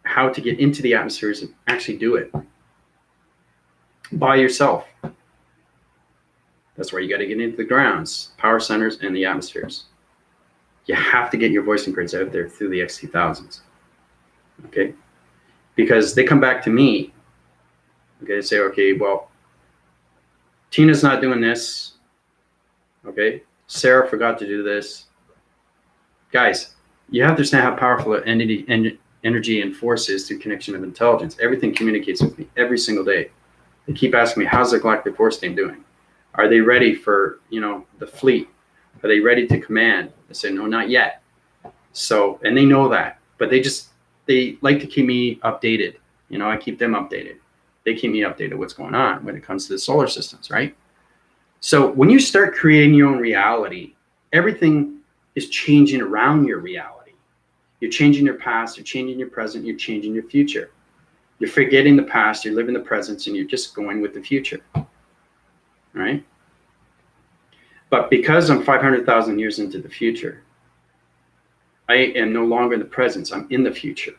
how to get into the atmospheres and actually do it by yourself. That's where you got to get into the grounds, power centers, and the atmospheres. You have to get your voicing grids out there through the X2000s, okay? Because they come back to me, okay, say, okay, well, Tina's not doing this. Okay. Sarah forgot to do this. Guys, you have to understand how powerful energy and force is through connection of intelligence. Everything communicates with me every single day. They keep asking me, how's the galactic force team doing? Are they ready for, the fleet? Are they ready to command? I say, no, not yet. So, and they know that, but they like to keep me updated. I keep them updated. They keep me updated what's going on when it comes to the solar systems, right? So when you start creating your own reality, everything is changing around your reality. You're changing your past, you're changing your present, you're changing your future. You're forgetting the past, you're living the present, and you're just going with the future, right? But because I'm 500,000 years into the future, I am no longer in the present, I'm in the future.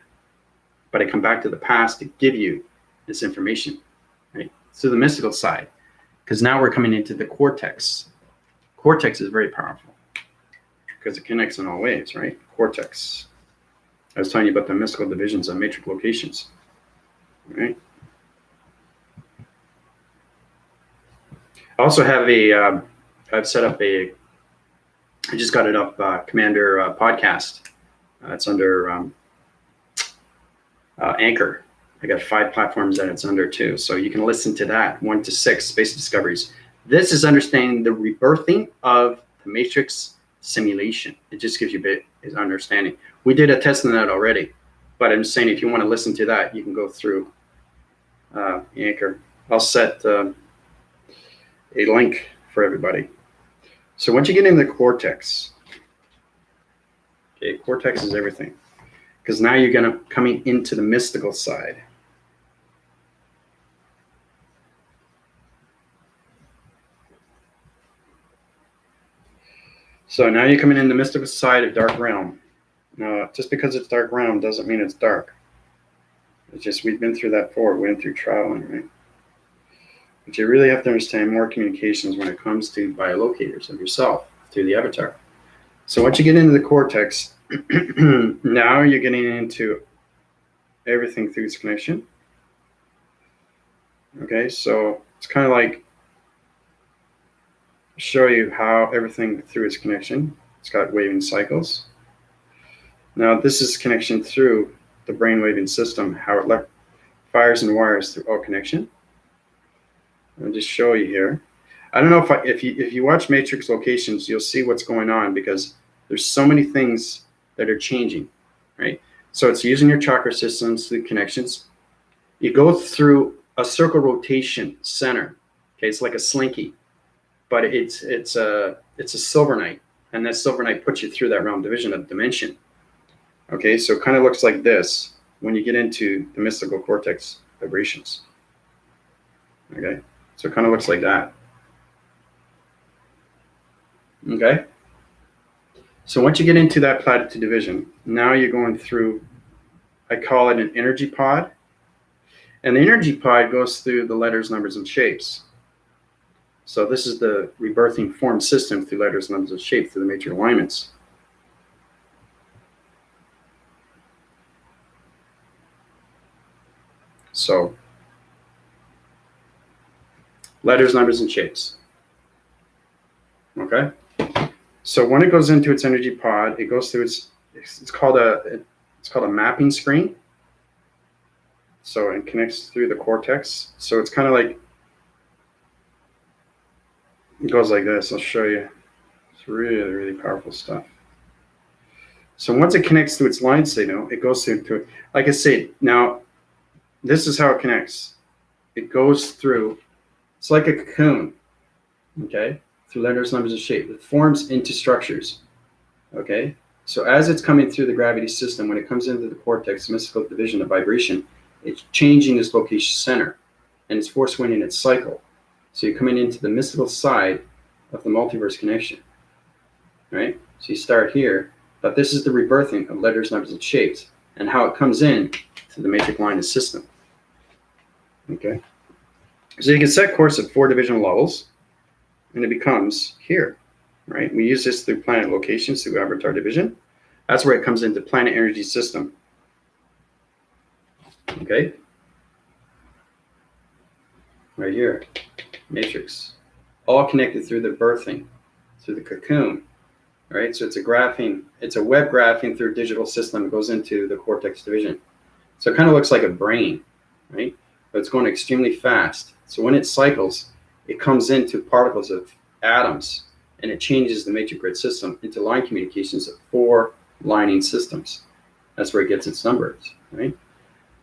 But I come back to the past to give you this information, right? So the mystical side, because now we're coming into the cortex. Cortex is very powerful because it connects in all ways, right? Cortex. I was telling you about the mystical divisions of matrix locations, right? I also have I've set up I just got it up, Commander podcast. It's under Anchor. I got 5 platforms that it's under too. So you can listen to that, 1 to 6, Space Discoveries. This is understanding the rebirthing of the matrix simulation. It just gives you a bit of understanding. We did a test on that already, but I'm saying if you want to listen to that, you can go through Anchor. I'll set a link for everybody. So once you get into the cortex, okay, cortex is everything. Because now you're going to coming into the mystical side. So now you're coming in the mystical side of dark realm. Now, just because it's dark realm doesn't mean it's dark. It's just we've been through that before. We went through traveling, right? But you really have to understand more communications when it comes to biolocators of yourself through the avatar. So once you get into the cortex, now you're getting into everything through its connection. Okay, so it's kind of like show you how everything through its connection. It's got waving cycles. Now this is connection through the brain waving system, how it fires and wires through all connection. I'll just show you here. I don't know if you watch matrix locations, you'll see what's going on because there's so many things that are changing, right? So it's using your chakra systems, the connections. You go through a circle rotation center. Okay, it's like a slinky, but it's a silver knight, and that silver knight puts you through that realm division of dimension. Okay, so it kind of looks like this when you get into the mystical cortex vibrations. Okay, so it kind of looks like that. Okay, so once you get into that platitude division, now you're going through, I call it an energy pod. And the energy pod goes through the letters, numbers, and shapes. So this is the rebirthing form system through letters, numbers, and shapes through the major alignments. So letters, numbers, and shapes. Okay. So when it goes into its energy pod, it goes through it's called a mapping screen. So it connects through the cortex. So it's kind of like, it goes like this. I'll show you. It's really, really powerful stuff. So once it connects to its line signal, it goes through to it. Like I said, now this is how it connects. It goes through, it's like a cocoon, okay, through letters, numbers, and shape. It forms into structures, okay? So as it's coming through the gravity system, when it comes into the cortex, mystical division of vibration, it's changing its location center, and it's force winding its cycle. So you're coming into the mystical side of the multiverse connection, right? So you start here, but this is the rebirthing of letters, numbers, and shapes, and how it comes in to the matrix line of system, okay? So you can set course at 4 divisional levels, and it becomes here, right? We use this through planet locations, through avatar division. That's where it comes into planet energy system. Okay? Right here, matrix. all connected through the birthing, through the cocoon, right? So it's a web graphing through a digital system. It goes into the cortex division. So it kind of looks like a brain, right? But it's going extremely fast. So when it cycles, it comes into particles of atoms, and it changes the matrix grid system into line communications of 4 lining systems. That's where it gets its numbers, right?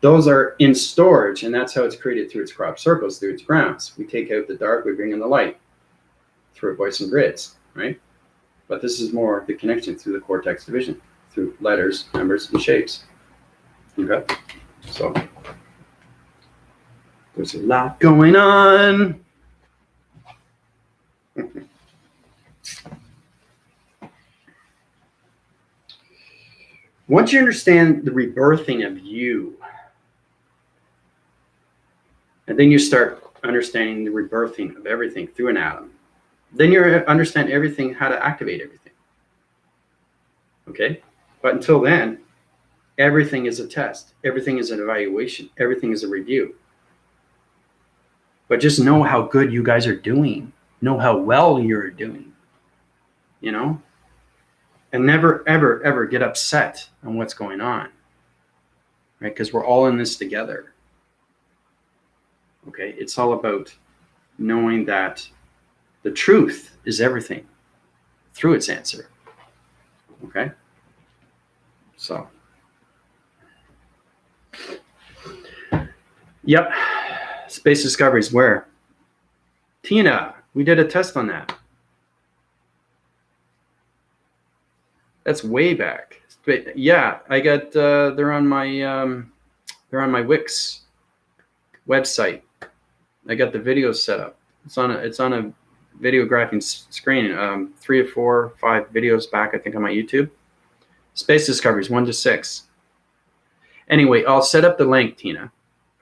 Those are in storage, and that's how it's created through its crop circles, through its grounds. We take out the dark, we bring in the light through voicing grids, right? But this is more the connection through the cortex division, through letters, numbers, and shapes. Okay? So there's a lot going on. Once you understand the rebirthing of you, and then you start understanding the rebirthing of everything through an atom, then you understand everything, how to activate everything. Okay? But until then, everything is a test. Everything is an evaluation. Everything is a review. But just know how good you guys are doing. Know how well you're doing. You know? And never, ever, ever get upset on what's going on. Right? Because we're all in this together. Okay? It's all about knowing that the truth is everything through its answer. Okay? So. Yep. Space discoveries where? Tina, we did a test on that. That's way back. But yeah, I got they're on my Wix website. I got the videos set up. It's on a video graphing screen. 3 or 4 or 5 videos back, I think, on my YouTube. Space discoveries 1 to 6. Anyway, I'll set up the link, Tina.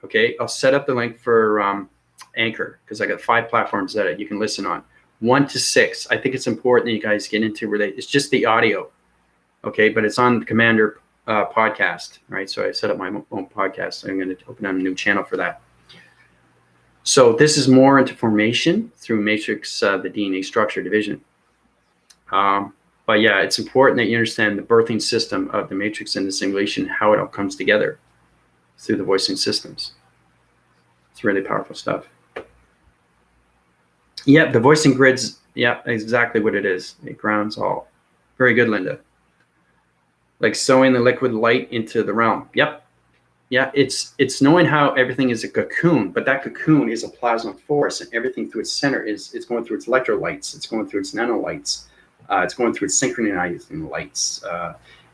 Okay, I'll set up the link for Anchor, because I got 5 platforms that you can listen on. 1 to 6. I think it's important that you guys get into it's just the audio. Okay, but it's on Commander podcast, right? So I set up my own podcast. I'm going to open up a new channel for that. So this is more into formation through matrix, the DNA structure division. But yeah, it's important that you understand the birthing system of the matrix and the simulation, how it all comes together through the voicing systems. It's really powerful stuff. Yeah, the voicing grids, yeah, exactly what it is. It grounds all. Very good, Linda. Like sewing the liquid light into the realm. Yep. Yeah, it's knowing how everything is a cocoon, but that cocoon is a plasma force, and everything through its center it's going through its electrolytes, it's going through its nanolights, it's going through its synchronizing lights.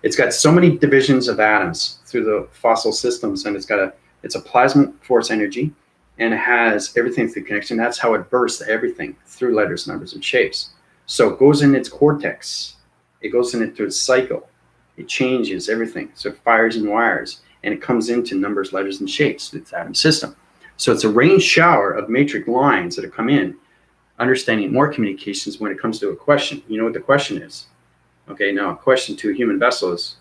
It's got so many divisions of atoms through the fossil systems, and it's a plasma force energy, and it has everything through connection. That's how it bursts everything through letters, numbers, and shapes. So it goes in its cortex, it goes into its cycle, it changes everything. So it fires and wires, and it comes into numbers, letters, and shapes through its atom system. So it's a rain shower of matrix lines that have come in, understanding more communications when it comes to a question. You know what the question is? Okay, now a question to a human vessel is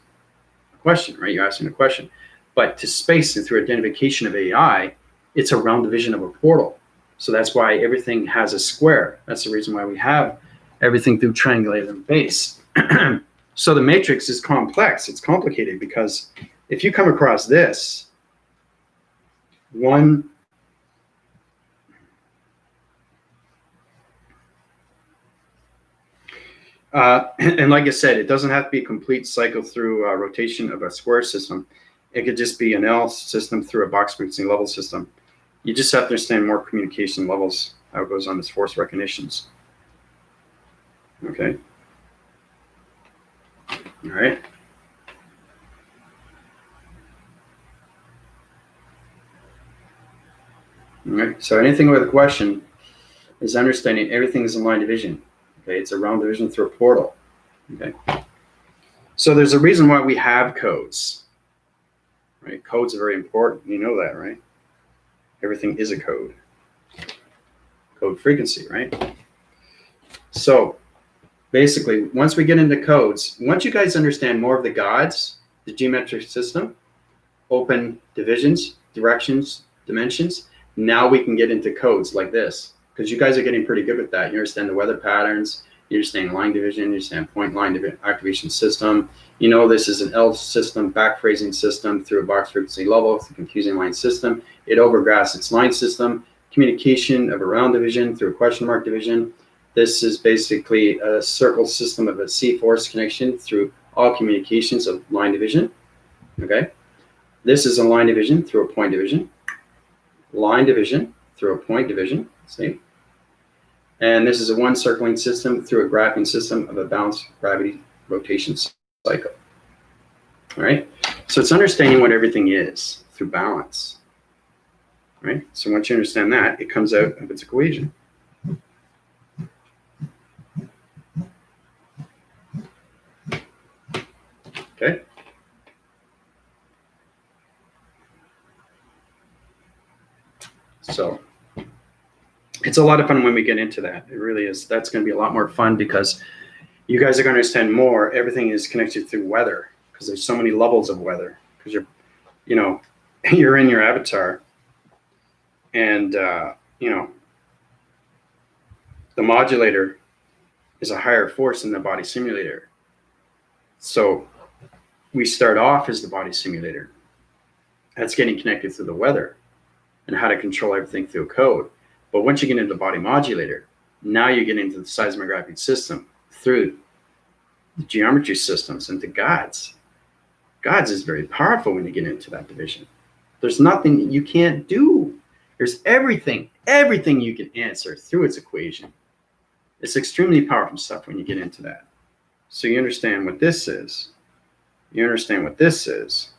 a question, right? You're asking a question. But to space and through identification of AI, it's a round division of a portal. So that's why everything has a square. That's the reason why we have everything through triangulated base. So the matrix is complex. It's complicated because if you come across this, and like I said, it doesn't have to be a complete cycle through rotation of a square system. It could just be an L system through a box frequency level system. You just have to understand more communication levels, how it goes on as force recognitions. Okay. All right. All right. So anything with a question is understanding everything is in line division. Okay. It's a round division through a portal. Okay. So there's a reason why we have codes. Right? Codes are very important. You know that, right? Everything is a code. Code frequency, right? So basically, once we get into codes, once you guys understand more of the gods, the geometric system, open divisions, directions, dimensions, now we can get into codes like this. because you guys are getting pretty good with that. You understand the weather patterns, you understand line division, you understand point line activation system. You know this is an L system, backphrasing system through a box frequency level, it's a confusing line system. It overgraphs its line system, communication of a round division through a question mark division. This is basically a circle system of a C-force connection through all communications of line division, okay? This is a line division through a point division, line division through a point division, see? And this is a one circling system through a graphing system of a balanced gravity rotation cycle, all right? So it's understanding what everything is through balance, right? So once you understand that, it comes out of its equation. Okay. So it's a lot of fun when we get into that. It really is. That's going to be a lot more fun because you guys are going to understand more. Everything is connected through weather because there's so many levels of weather because you're, you know, you're in your avatar and, you know, the modulator is a higher force than the body simulator. So we start off as the body simulator. That's getting connected through the weather and how to control everything through a code. But once you get into the body modulator, now you get into the seismographic system through the geometry systems and the gods. Gods is very powerful when you get into that division. There's nothing that you can't do. There's everything you can answer through its equation. It's extremely powerful stuff when you get into that. So you understand what this is. You understand what this is.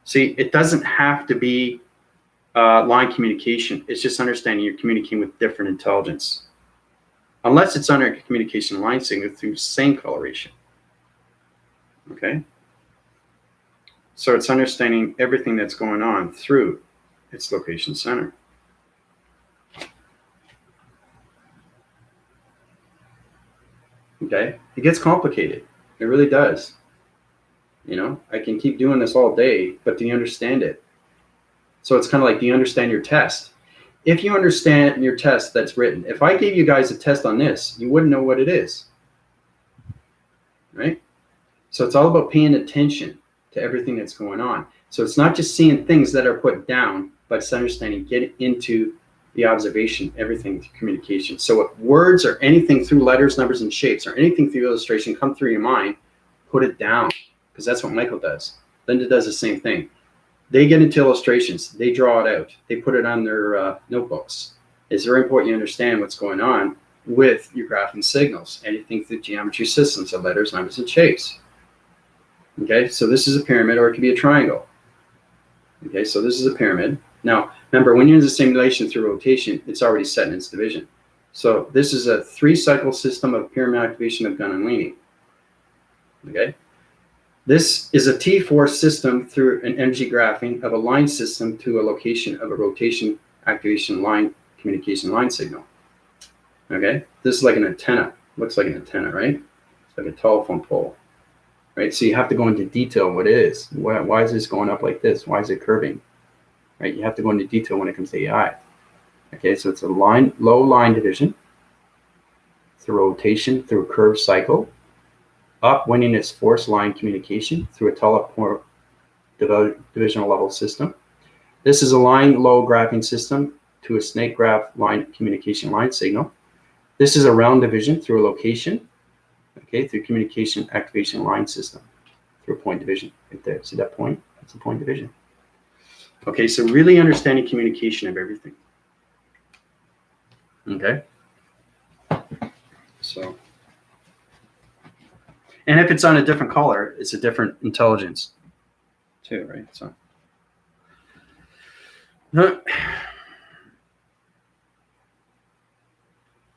See, it doesn't have to be line communication. It's just understanding you're communicating with different intelligence. Unless it's under a communication line signal through same coloration. Okay? So it's understanding everything that's going on through its location center. Okay? It gets complicated. It really does. You know, I can keep doing this all day, but do you understand it? So it's kind of like, do you understand your test? If you understand your test that's written, if I gave you guys a test on this, you wouldn't know what it is. Right? So it's all about paying attention to everything that's going on. So it's not just seeing things that are put down, but it's understanding, get into the observation, everything through communication. So if words or anything through letters, numbers, and shapes, or anything through illustration come through your mind, put it down, because that's what Michael does. Linda does the same thing. They get into illustrations. They draw it out. They put it on their notebooks. It's very important you understand what's going on with your graphing signals, anything through geometry systems of letters, numbers, and shapes. Okay, so this is a pyramid, or it could be a triangle. Okay, so this is a pyramid. Now, remember, when you're in the simulation through rotation, it's already set in its division. So this is a 3-cycle system of pyramid activation of gun and leaning. Okay, this is a T-force system through an energy graphing of a line system to a location of a rotation activation line communication line signal. Okay, this is like an antenna. Looks like an antenna, right? It's like a telephone pole. Right, so you have to go into detail what it is. Why is this going up like this? Why is it curving? Right, you have to go into detail when it comes to AI. Okay, so it's a low line division through rotation through a curved cycle, up winning its force line communication through a teleport divisional level system. This is a line low graphing system to a snake graph line communication line signal. This is a round division through a location. Okay, through communication activation line system through a point division right there. See that point? That's a point division. Okay, so really understanding communication of everything. Okay, so, and if it's on a different color, it's a different intelligence too, right? So,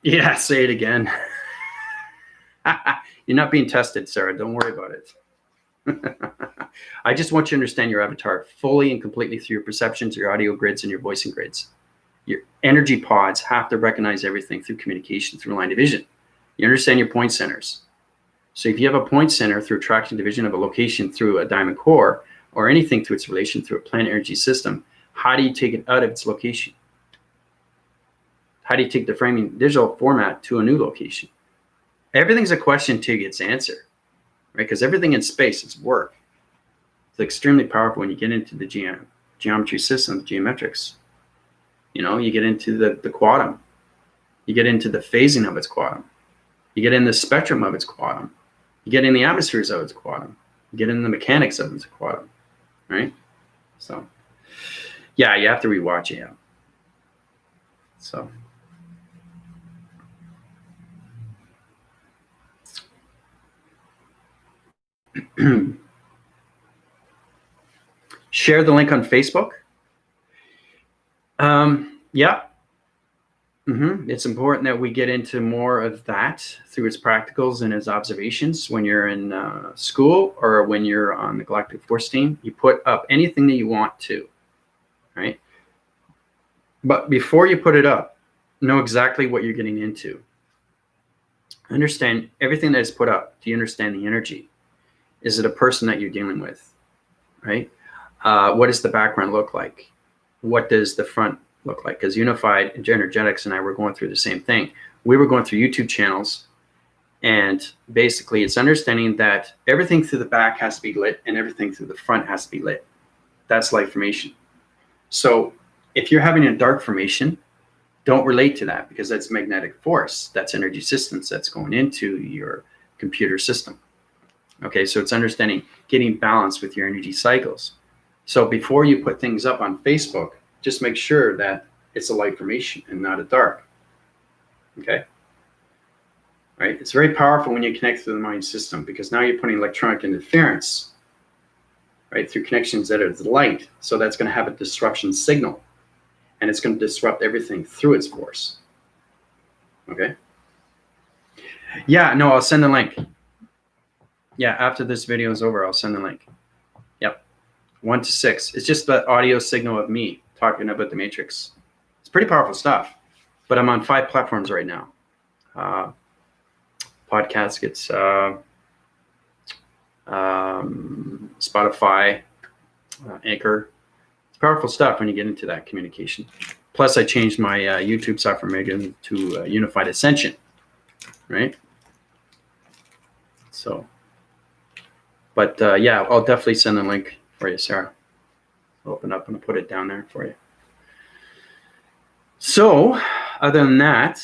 yeah, say it again. You're not being tested, Sarah. Don't worry about it. I just want you to understand your avatar fully and completely through your perceptions, your audio grids, and your voicing grids. Your energy pods have to recognize everything through communication, through line division. You understand your point centers. So if you have a point center through attraction division of a location through a diamond core, or anything through its relation through a planet energy system, how do you take it out of its location? How do you take the framing digital format to a new location? Everything's a question till it gets answered, right? Because everything in space is work. It's extremely powerful when you get into the geometry system, geometrics. You know, you get into the quantum. You get into the phasing of its quantum. You get in the spectrum of its quantum. You get in the atmospheres of its quantum. You get in the mechanics of its quantum, right? So, yeah, you have to rewatch it. Yeah. So. Share the link on Facebook. Yeah. It's important that we get into more of that through its practicals and its observations. When you're in school or when you're on the Galactic Force team, you put up anything that you want to, right? But before you put it up, know exactly what you're getting into. Understand everything that is put up. Do you understand the energy? Is it a person that you're dealing with, right? What does the background look like? What does the front look like? Because Unified Energetics and I were going through the same thing. We were going through YouTube channels, and basically it's understanding that everything through the back has to be lit and everything through the front has to be lit. That's light formation. So if you're having a dark formation, don't relate to that, because that's magnetic force. That's energy systems that's going into your computer system. Okay, so it's understanding getting balance with your energy cycles. So before you put things up on Facebook, just make sure that it's a light formation and not a dark. Okay? Right? It's very powerful when you connect to the mind system, because now you're putting electronic interference, right, through connections that are the light. So that's going to have a disruption signal, and it's going to disrupt everything through its force. Okay? Yeah, no, I'll send the link. Yeah, after this video is over, I'll send the link. Yep. 1 to 6. It's just the audio signal of me talking about the matrix. It's pretty powerful stuff. But I'm on 5 platforms right now. Podcast, it's Spotify, Anchor. It's powerful stuff when you get into that communication. Plus, I changed my YouTube software megan to Unified Ascension, right? So, but yeah, I'll definitely send the link for you, Sarah. Open up and put it down there for you. So, other than that,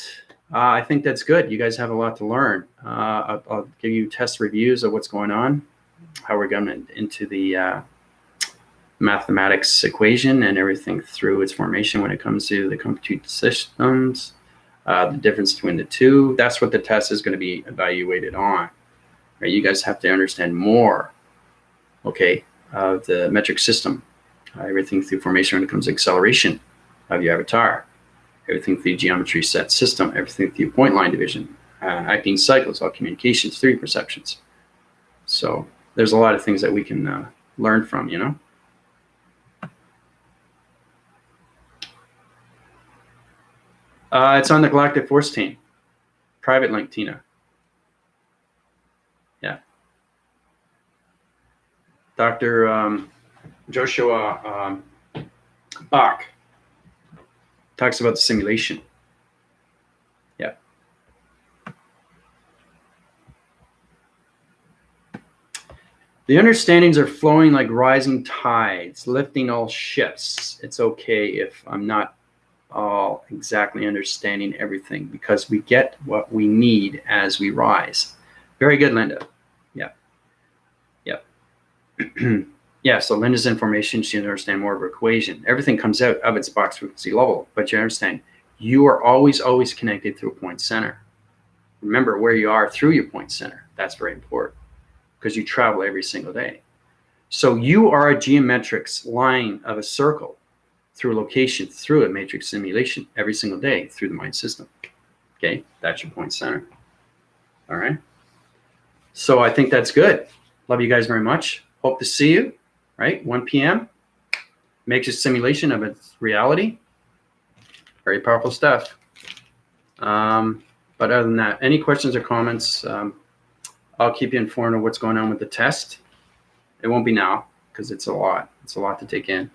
I think that's good. You guys have a lot to learn. I'll give you test reviews of what's going on, how we're going into the mathematics equation and everything through its formation when it comes to the compute systems, the difference between the two. That's what the test is going to be evaluated on. Right? You guys have to understand more, okay, of the metric system, everything through formation when it comes to acceleration of your avatar, everything through geometry set system, everything through point line division, acting cycles, all communications, 3D perceptions. So there's a lot of things that we can learn from, you know. It's on the Galactic Force team. Private link, Tina. Yeah. Dr. Joshua Bach talks about the simulation. Yeah. The understandings are flowing like rising tides, lifting all ships. It's okay if I'm not all exactly understanding everything, because we get what we need as we rise. Very good, Linda. Yeah. Yeah. Yeah, so Linda's information, she understand more of her equation. Everything comes out of its box frequency level, but you understand you are always connected through a point center. Remember where you are through your point center. That's very important, because you travel every single day. So you are a geometrics line of a circle through a location, through a matrix simulation every single day through the mind system. Okay, that's your point center. All right. So I think that's good. Love you guys very much. Hope to see you, right? 1 p.m. Makes a simulation of its reality. Very powerful stuff. But other than that, any questions or comments, I'll keep you informed of what's going on with the test. It won't be now, because it's a lot. It's a lot to take in.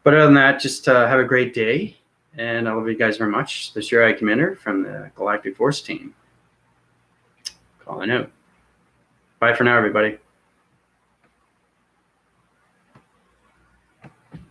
But other than that, just have a great day. And I love you guys very much. This year I Commander from the Galactic Force team. Calling out. Bye for now, everybody.